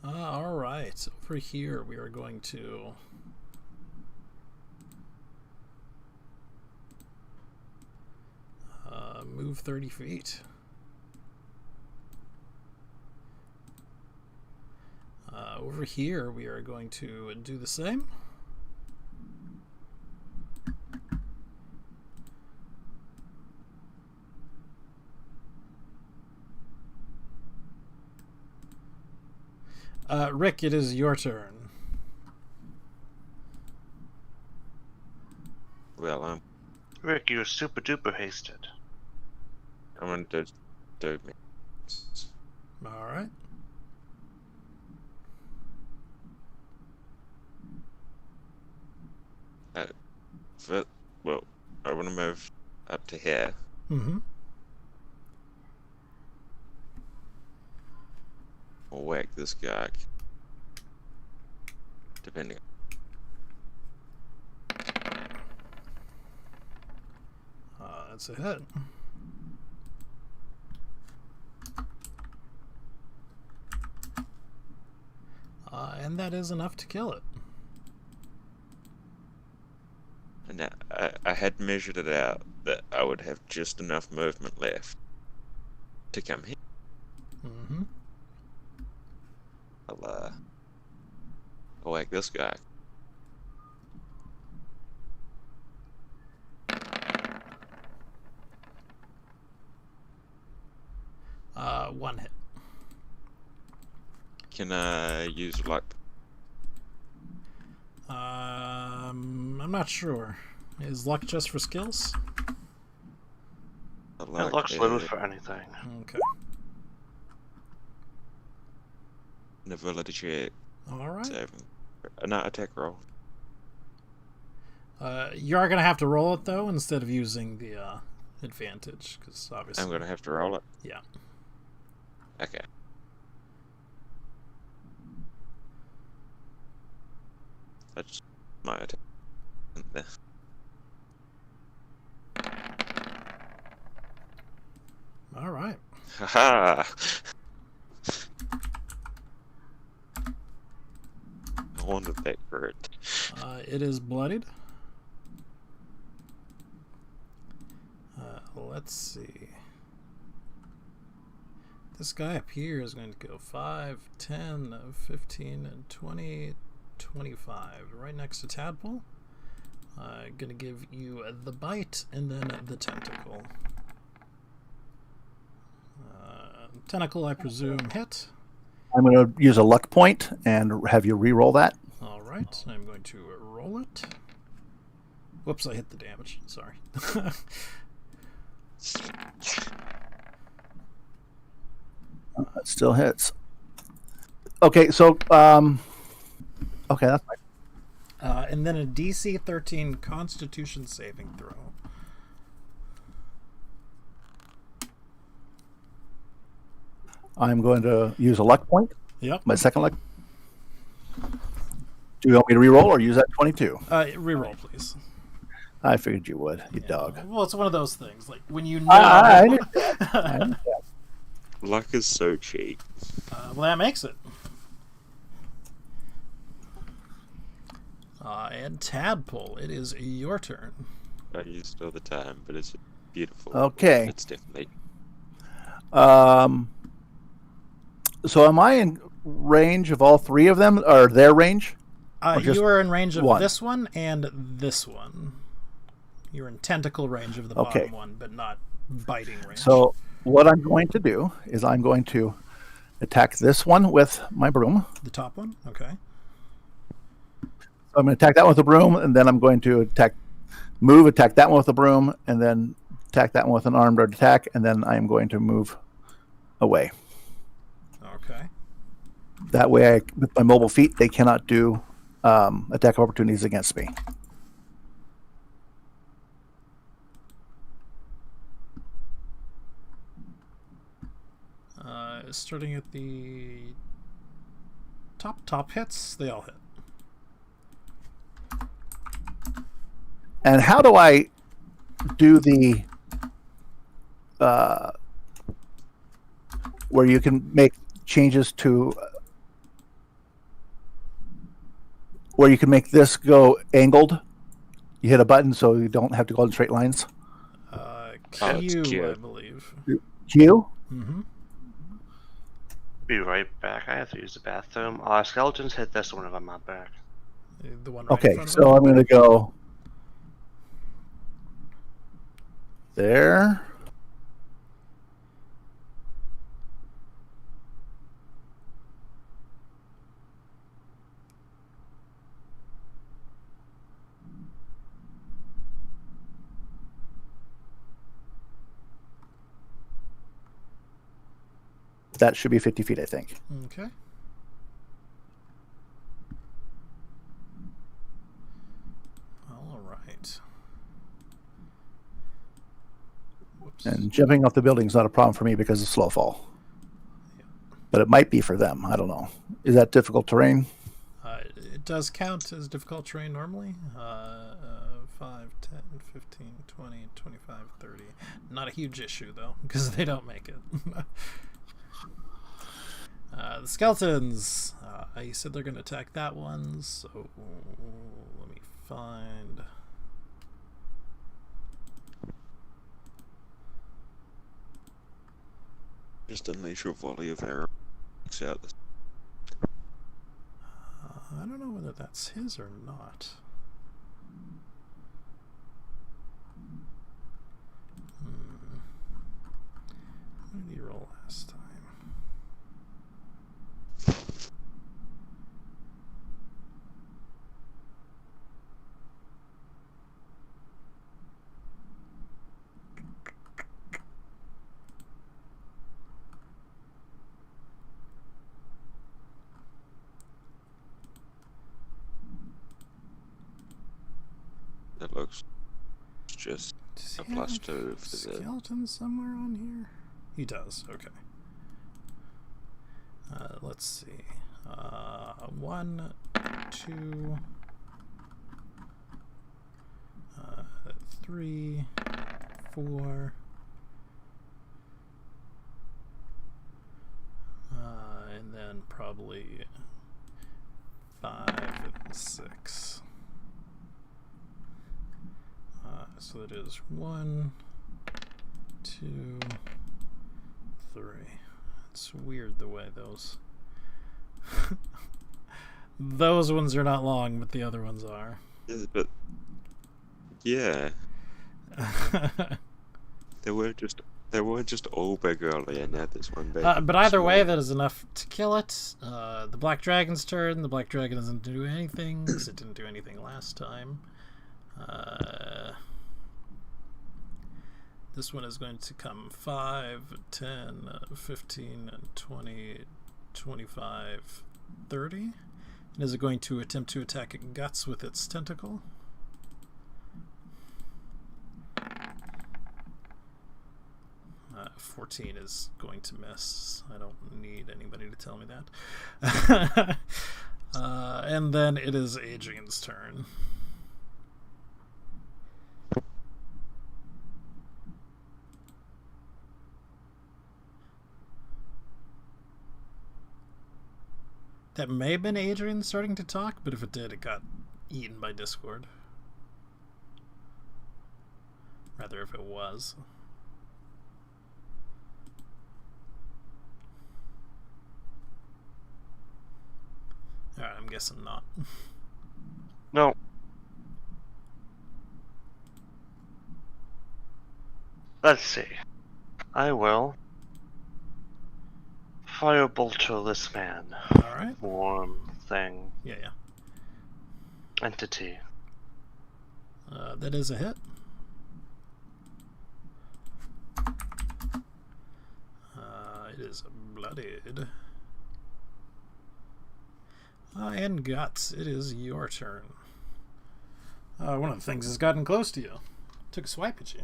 Alright, over here we are going to move 30 feet. Over here we are going to do the same. Rick, it is your turn. Well, Rick, you're super duper hasted. I'm going to do me. Alright. Well, I want to move up to here. Mm-hmm. Or whack this guy. Depending. That's a hit. And that is enough to kill it. And I had measured it out that I would have just enough movement left to come here. Mm-hmm. I'll whack this guy. One hit. Can I use luck? I'm not sure. Is luck just for skills? That looks little for anything. Okay. An ability check. Alright. Saving. Not attack roll. You are going to have to roll it, though, instead of using the advantage, because obviously... I'm going to have to roll it? Yeah. Okay. That's my attack. There. Alright. Haha! I wanted that crit. It is bloodied. Let's see. This guy up here is going to go 5, 10, 15, and 20, 25. Right next to Tadpole. Gonna give you the bite and then the tentacle. Tentacle, I presume, hit. I'm going to use a luck point and have you re-roll that. Alright, I'm going to roll it. Whoops, I hit the damage. Sorry. It still hits. Okay, so okay, that's fine. And then a DC 13 Constitution saving throw. I'm going to use a luck point. Yep. My second luck. Do you want me to re-roll or use that 22? Reroll, please. I figured you would, you Yeah. dog. Well, it's one of those things. Like when you know. I understand. Luck is so cheap. Well, that makes it. And Tadpole, it is your turn. I use it all the time, but it's beautiful. Okay. It's definitely. So am I in range of all three of them, or their range? Or just You are in range of one? this one and this one. You're in tentacle range of the Okay. bottom one, but not biting range. So what I'm going to do is I'm going to attack this one with my broom. the top one? Okay. I'm going to attack that one with a broom, and then I'm going to attack that one with a broom, and then attack that one with an armed attack, and then I am going to move away. Okay. That way, with my mobile feet, they cannot do attack opportunities against me. Starting at the top hits, they all hit. And how do I do the where you can make changes to where you can make this go angled? You hit a button so you don't have to go in straight lines. it's Q, Q. I believe. Q? Mm-hmm. Be right back. I have to use the bathroom. Skeletons hit this one if I'm not back. The one right in Okay, front of so him. I'm going to go there. That should be 50 feet, I think. Okay. All right. Whoops. And jumping off the building is not a problem for me because it's slow fall. But it might be for them. I don't know. Is that difficult terrain? It does count as difficult terrain normally. 5, 10, 15, 20, 25, 30. Not a huge issue, though, because they don't make it. The skeletons. You said they're going to attack that one, so let me find... Just unleash your volley of arrows out the I don't know whether that's his or not. What did he roll last time? That looks just Does a he plus have 2 for the. skeleton somewhere on here? He does. Okay. Let's see. 1, 2, 3, 4. And then probably 5 and 6. So it is 1, 2, 3. It's weird the way those those ones are not long, but the other ones are. Yeah, but yeah, they were just all big earlier. Now this one big. But either way, that is enough to kill it. The Black Dragon's turn. The Black Dragon doesn't do anything because it didn't do anything last time. This one is going to come 5, 10, 15, 20, 25, 30. And is it going to attempt to attack it guts with its tentacle? 14 is going to miss. I don't need anybody to tell me that. And then it is Adrian's turn. That may have been Adrian starting to talk, but if it did, it got eaten by Discord. Rather, if it was. Alright, I'm guessing not. No. Let's see. I will firebolt this man. Alright. Warm thing. Yeah. Entity. That is a hit. It is blooded. And Guts, it is your turn. One of the things has gotten close to you. Took a swipe at you.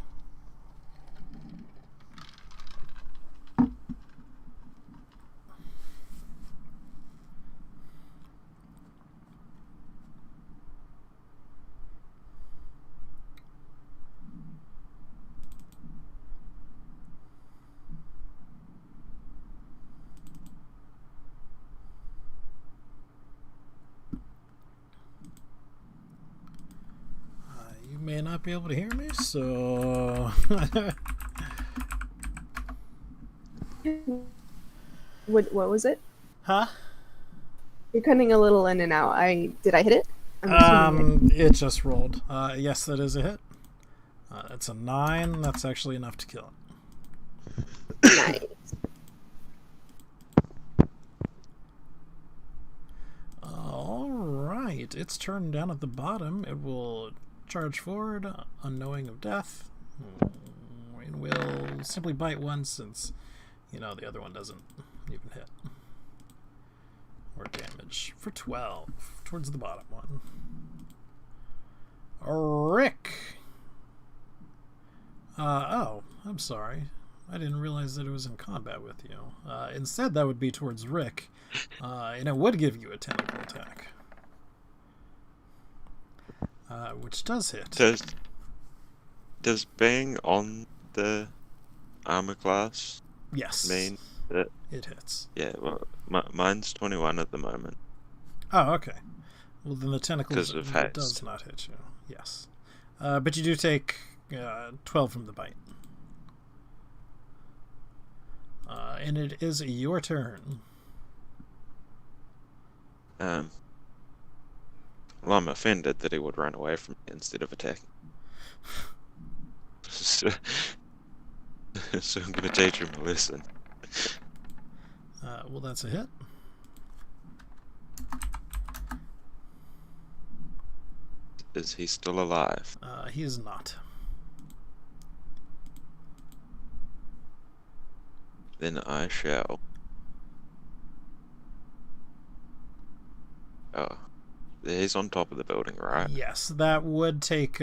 May not be able to hear me, so What was it? huh? You're cutting a little in and out. Did I hit it? I'm assuming It just rolled. Yes, that is a hit. That's a 9. That's actually enough to kill it. Nice. All right, its turn down at the bottom. It will charge forward, unknowing of death, and will simply bite once since, the other one doesn't even hit. Or damage for 12 towards the bottom one. Rick! Oh, I'm sorry. I didn't realize that it was in combat with you. Instead, that would be towards Rick, and it would give you a tentacle attack. Which does hit. Does being on the armor class Yes. mean that? It hits. Yeah, well, mine's 21 at the moment. Oh, okay. Well, then the tentacle 'Cause of haste. does not hit you. Yes. But you do take 12 from the bite. And it is your turn. Well, I'm offended that he would run away from me instead of attacking. So I'm going to teach him a lesson. Well, that's a hit. Is he still alive? He is not. Then I shall. Oh. He's on top of the building, right? Yes, that would take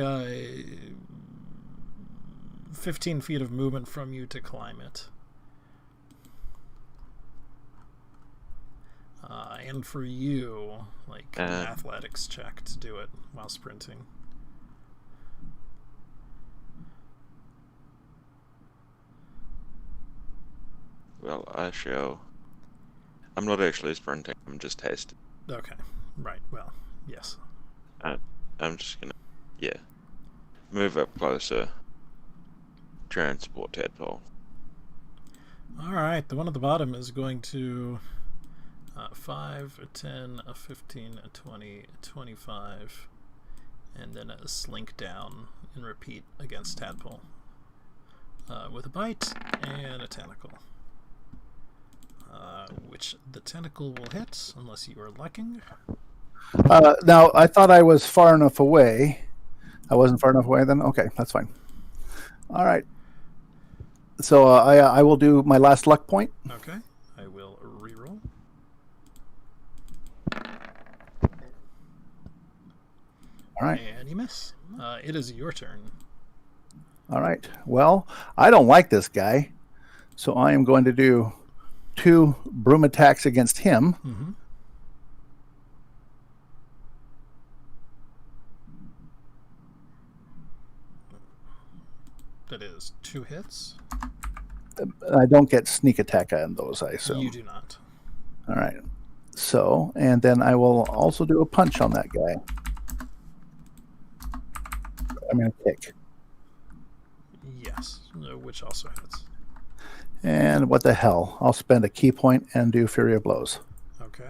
15 feet of movement from you to climb it. And for you, an athletics check to do it while sprinting. Well, I shall. I'm not actually sprinting, I'm just hasted. Okay, right, well, yes. I'm just gonna, move up closer. Transport tadpole. Alright, the one at the bottom is going to 5, 10, 15, 20, 25, and then slink down and repeat against Tadpole. With a bite and a tentacle. Which the tentacle will hit, unless you are lucking. Now, I thought I was far enough away. I wasn't far enough away then? Okay, that's fine. All right. So I will do my last luck point. Okay, I will reroll. All right. And you miss. It is your turn. All right. Well, I don't like this guy, so I am going to do 2 broom attacks against him. Mm-hmm. That is 2 hits. I don't get sneak attack on those, I assume. You do not. All right. So, and then I will also do a punch on that guy. I'm going to kick. Yes, which also hits. And what the hell? I'll spend a key point and do Fury of Blows. Okay.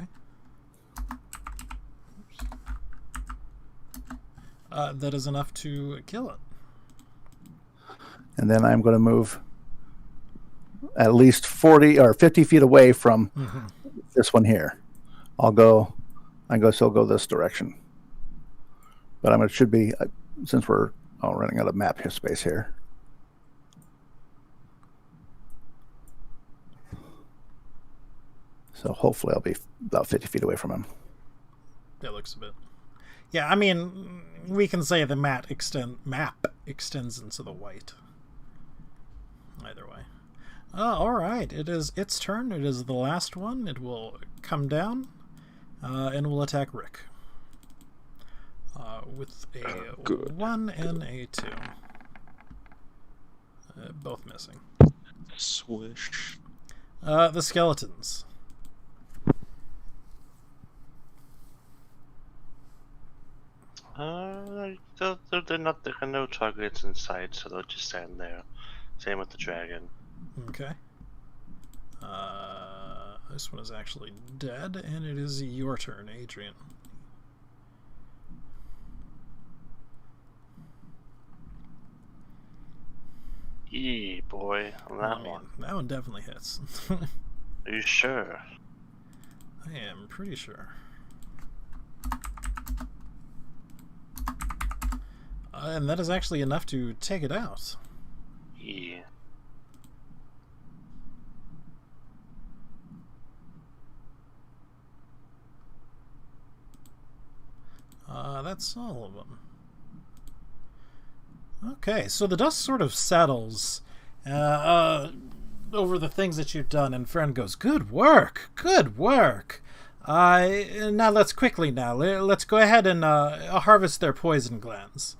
That is enough to kill it. And then I'm going to move at least 40 or 50 feet away from this one here. I'll go this direction. But it should be, since we're running out of map space here. So hopefully I'll be about 50 feet away from him. That looks a bit. Yeah, I mean, we can say the map extends into the white. Either way. All right, it is its turn. It is the last one. It will come down and will attack Rick with a 1 and a 2. Both missing. Swish. The skeletons. They're not. There are no targets in sight, so they'll just stand there. Same with the dragon. Okay. This one is actually dead, and it is your turn, Adrian. Yee, boy, on that one. That one definitely hits. Are you sure? I am pretty sure. And that is actually enough to take it out. Yeah. That's all of them. Okay, so the dust sort of settles over the things that you've done, and Friend goes, "Good work, good work." Now let's go ahead and harvest their poison glands.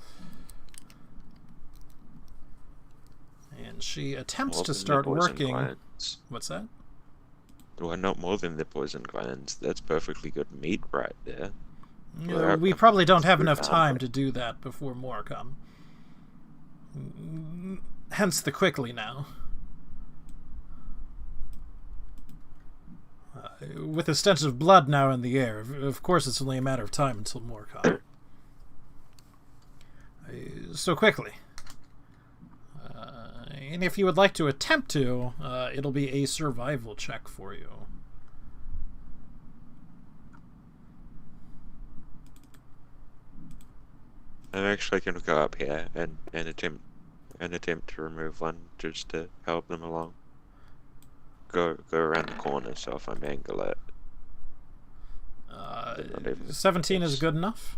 And she attempts to start working. Glands. What's that? Well, not more than the poison glands. That's perfectly good meat right there. We probably don't have enough time to do that before more come. Hence the quickly now. With a stench of blood now in the air, of course it's only a matter of time until more come. So quickly. And if you would like to attempt to, it'll be a survival check for you. I'm actually going to go up here and attempt to remove one just to help them along. Go around the corner, so if I mangle it. 17 is good enough.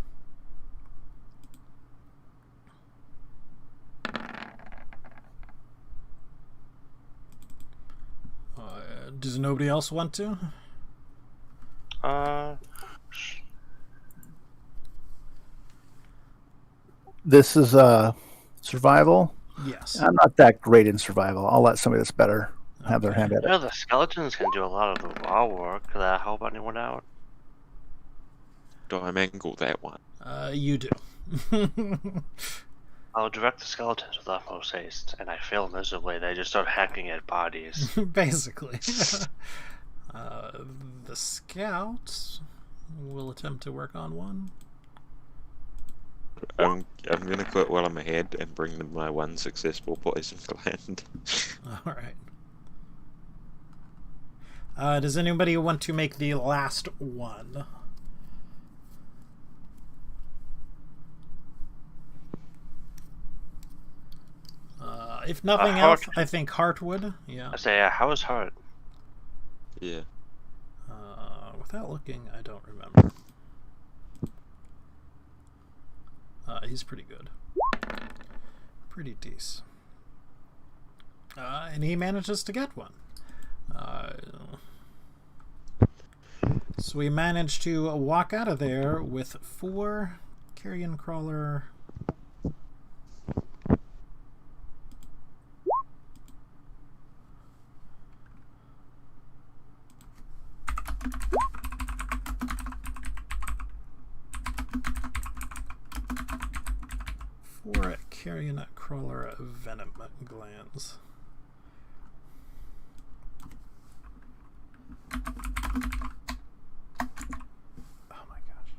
Does nobody else want to? This is survival. Yes. I'm not that great in survival. I'll let somebody that's better have their hand at it. Yeah, the skeletons can do a lot of the raw work. Could that help anyone out? Do I mangle that one? You do. I'll direct the skeletons with utmost haste, and I fail miserably. They just start hacking at bodies. Basically. The scout will attempt to work on one. I'm gonna quit while I'm ahead and bring them my one successful poison gland. All right. Does anybody want to make the last one? If nothing else, I think Hart would. Yeah. I say, how is Hart? Yeah. Without looking, I don't remember. He's pretty good. Pretty decent. And he manages to get one. So we managed to walk out of there with 4 carrion crawler. Four carrion crawler venom glands. Oh my gosh.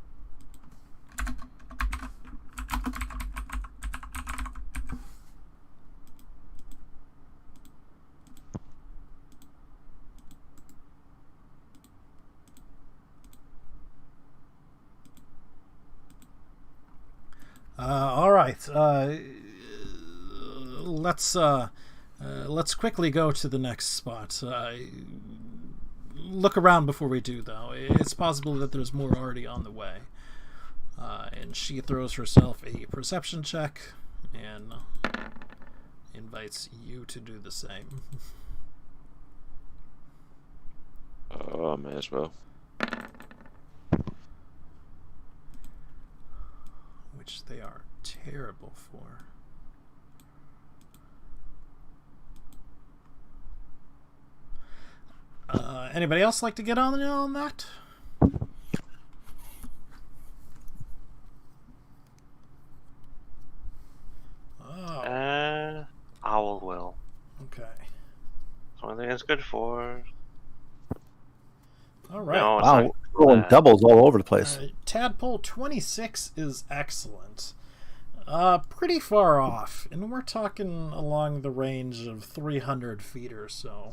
All right. Let's quickly go to the next spot. Look around before we do, though. It's possible that there's more already on the way. And she throws herself a perception check and invites you to do the same. May as well. Which they are terrible for. Anybody else like to get on that? Oh. Owl will. Okay. That's the only thing it's good for. All right. No, it's Wow, not- rolling doubles all over the place. Tadpole 26 is excellent. Pretty far off, and we're talking along the range of 300 feet or so.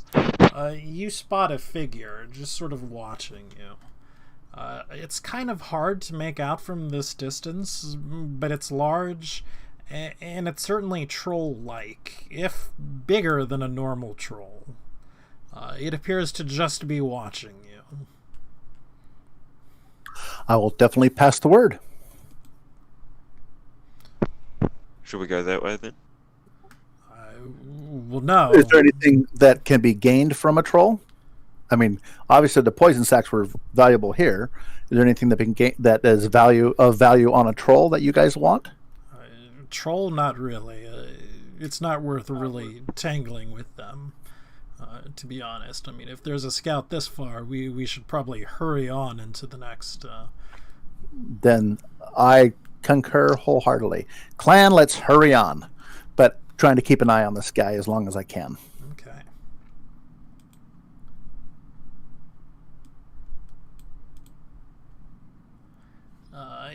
You spot a figure just sort of watching you. It's kind of hard to make out from this distance, but it's large, and it's certainly troll-like, if bigger than a normal troll. It appears to just be watching you. I will definitely pass the word. Should we go that way then? Well, no. Is there anything that can be gained from a troll? I mean, obviously the poison sacks were valuable here. Is there anything that is value on a troll that you guys want? Troll, not really. It's not worth really tangling with them, to be honest. I mean, if there's a scout this far, we should probably hurry on into the next. Then I concur wholeheartedly. Clan, let's hurry on. But trying to keep an eye on this guy as long as I can. Okay.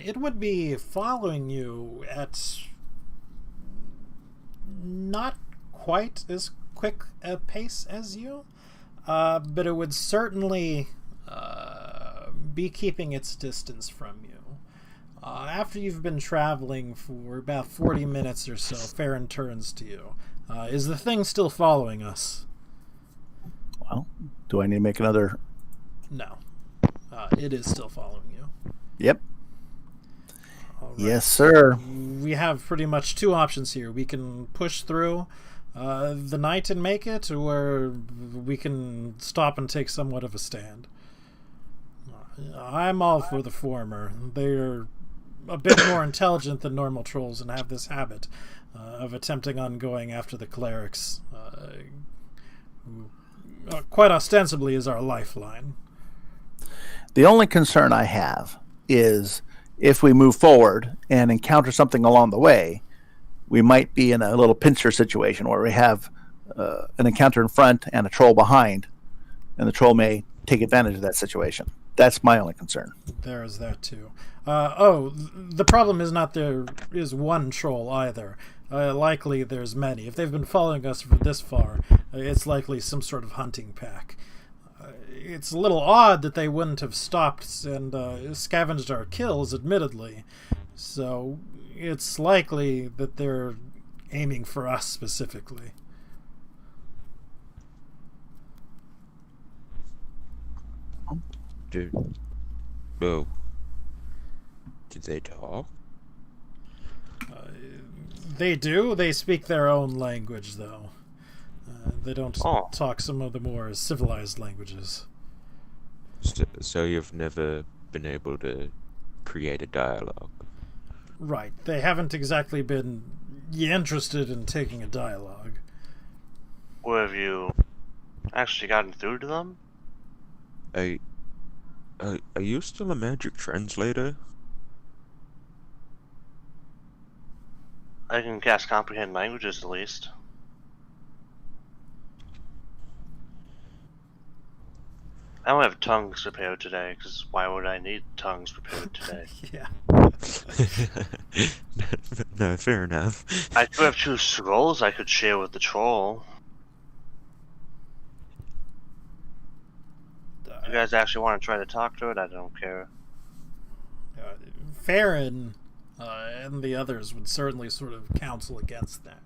It would be following you at not quite as quick a pace as you, but it would certainly be keeping its distance from you. After you've been traveling for about 40 minutes or so, Farron turns to you. Is the thing still following us? Well, do I need to make another? No. It is still following you. Yep. All right. Yes, sir. We have pretty much 2 options here. We can push through the night and make it, or we can stop and take somewhat of a stand. I'm all for the former. They're a bit more intelligent than normal trolls and have this habit of attempting on going after the clerics, who quite ostensibly is our lifeline. The only concern I have is if we move forward and encounter something along the way, we might be in a little pincer situation where we have an encounter in front and a troll behind, and the troll may take advantage of that situation. That's my only concern. There is that too. The problem is not there is one troll either. Likely there's many. If they've been following us for this far, it's likely some sort of hunting pack. It's a little odd that they wouldn't have stopped and scavenged our kills, admittedly. So it's likely that they're aiming for us specifically. Dude. Oh. Did they talk? They do. They speak their own language, though. They don't Oh. talk some of the more civilized languages. So you've never been able to create a dialogue? Right. They haven't exactly been interested in taking a dialogue. Or have you actually gotten through to them? Are you still a magic translator? I can cast comprehend languages at least. I don't have tongues prepared today, because why would I need tongues prepared today? Yeah. No, fair enough. I do have 2 scrolls I could share with the troll. You guys actually want to try to talk to it? I don't care. Farron and the others would certainly sort of counsel against that.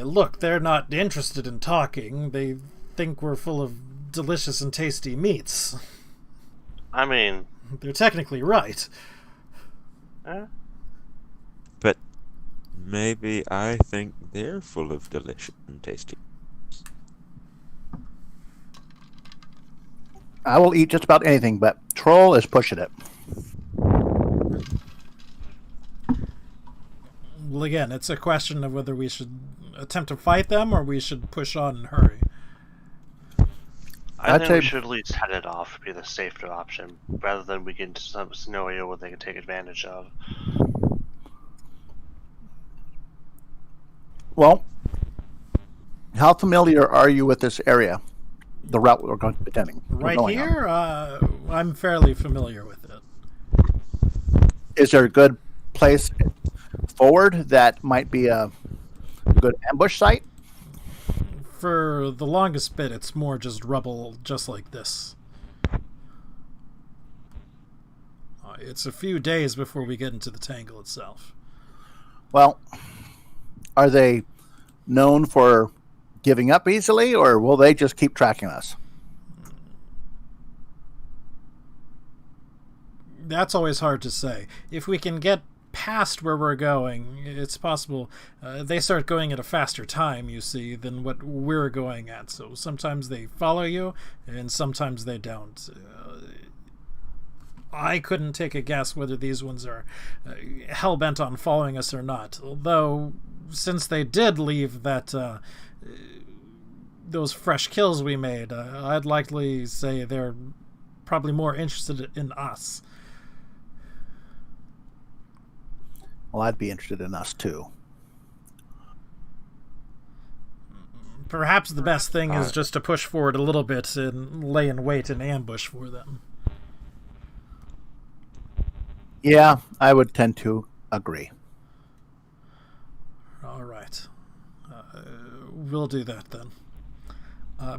Look, they're not interested in talking. They think we're full of delicious and tasty meats. I mean, They're technically right. But maybe I think they're full of delicious and tasty. I will eat just about anything, but Troll is pushing it. Well, again, it's a question of whether we should attempt to fight them or we should push on and hurry. I I'd think say- we should at least head it off, be the safer option, rather than we get into some scenario where they can take advantage of. Well, how familiar are you with this area? The route we're going to be taking. Right going on? here, I'm fairly familiar with it. Is there a good place forward that might be a good ambush site? For the longest bit, it's more just rubble, just like this. It's a few days before we get into the tangle itself. Well, are they known for giving up easily, or will they just keep tracking us? That's always hard to say. If we can get past where we're going, it's possible they start going at a faster time, you see, than what we're going at. So sometimes they follow you, and sometimes they don't. I couldn't take a guess whether these ones are hell-bent on following us or not. Although, since they did leave that those fresh kills we made, I'd likely say they're probably more interested in us. Well, I'd be interested in us too. Perhaps the best thing is just to push forward a little bit and lay in wait and ambush for them. Yeah, I would tend to agree. All right. We'll do that then.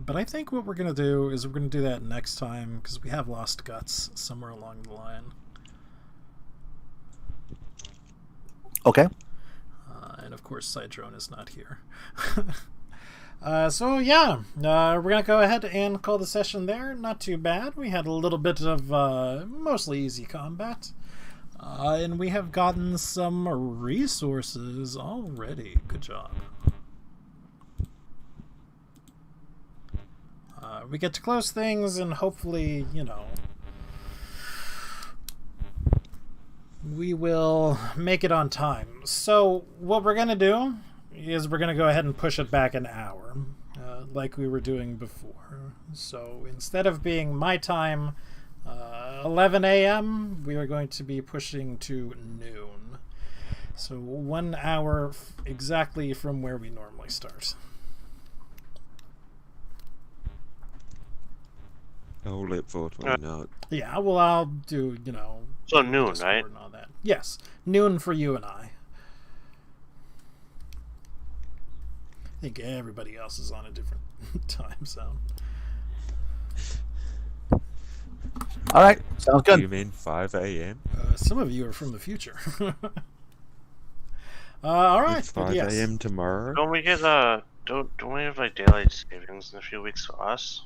But I think what we're going to do is we're going to do that next time, because we have lost guts somewhere along the line. Okay. And of course, Sidrone is not here. So yeah, we're going to go ahead and call the session there. Not too bad. We had a little bit of mostly easy combat. And we have gotten some resources already. Good job. We get to close things and hopefully, we will make it on time. So what we're going to do is we're going to go ahead and push it back an hour, like we were doing before. So instead of being my time, 11 a.m., we are going to be pushing to noon. So 1 hour exactly from where we normally start. I'll let 420 know. Yeah, well, I'll do, So noon, Discord right? and all that. Yes, noon for you and I. I think everybody else is on a different time zone. All right. Sounds Do good. you mean 5 a.m.? Some of you are from the future. All right. It's but 5 yes. a.m. tomorrow? Don't we get don't we have like daylight savings in a few weeks for us?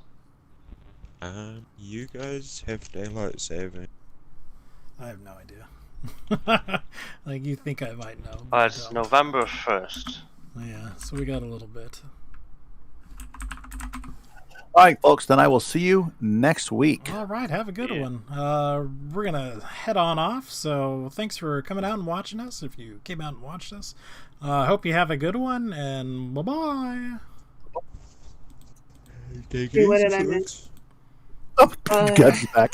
You guys have daylight saving. I have no idea. Like you think I might know. It's don't. November 1st. Yeah, so we got a little bit. All right, folks. Then I will see you next week. All right, have a good Yeah. one. We're gonna head on off. So thanks for coming out and watching us. If you came out and watched us, I hope you have a good one. And bye bye. Okay, what did I miss? Oh, Gab's back.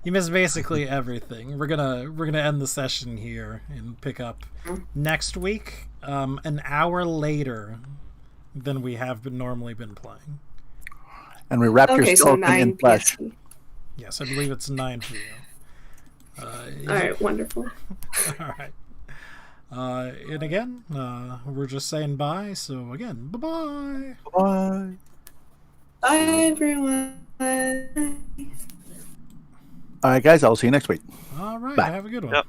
You missed basically everything. We're gonna end the session here and pick up next week, an hour later than we have normally been playing. And we wrap your Okay, so skeleton 9 in flesh. p.m. Yes, I believe it's 9 for you. All right, wonderful. All right. And again, we're just saying bye. So again, bye bye. Bye. Bye, everyone. All right, guys. I'll see you next week. All right. Bye. Have a good one. Yep.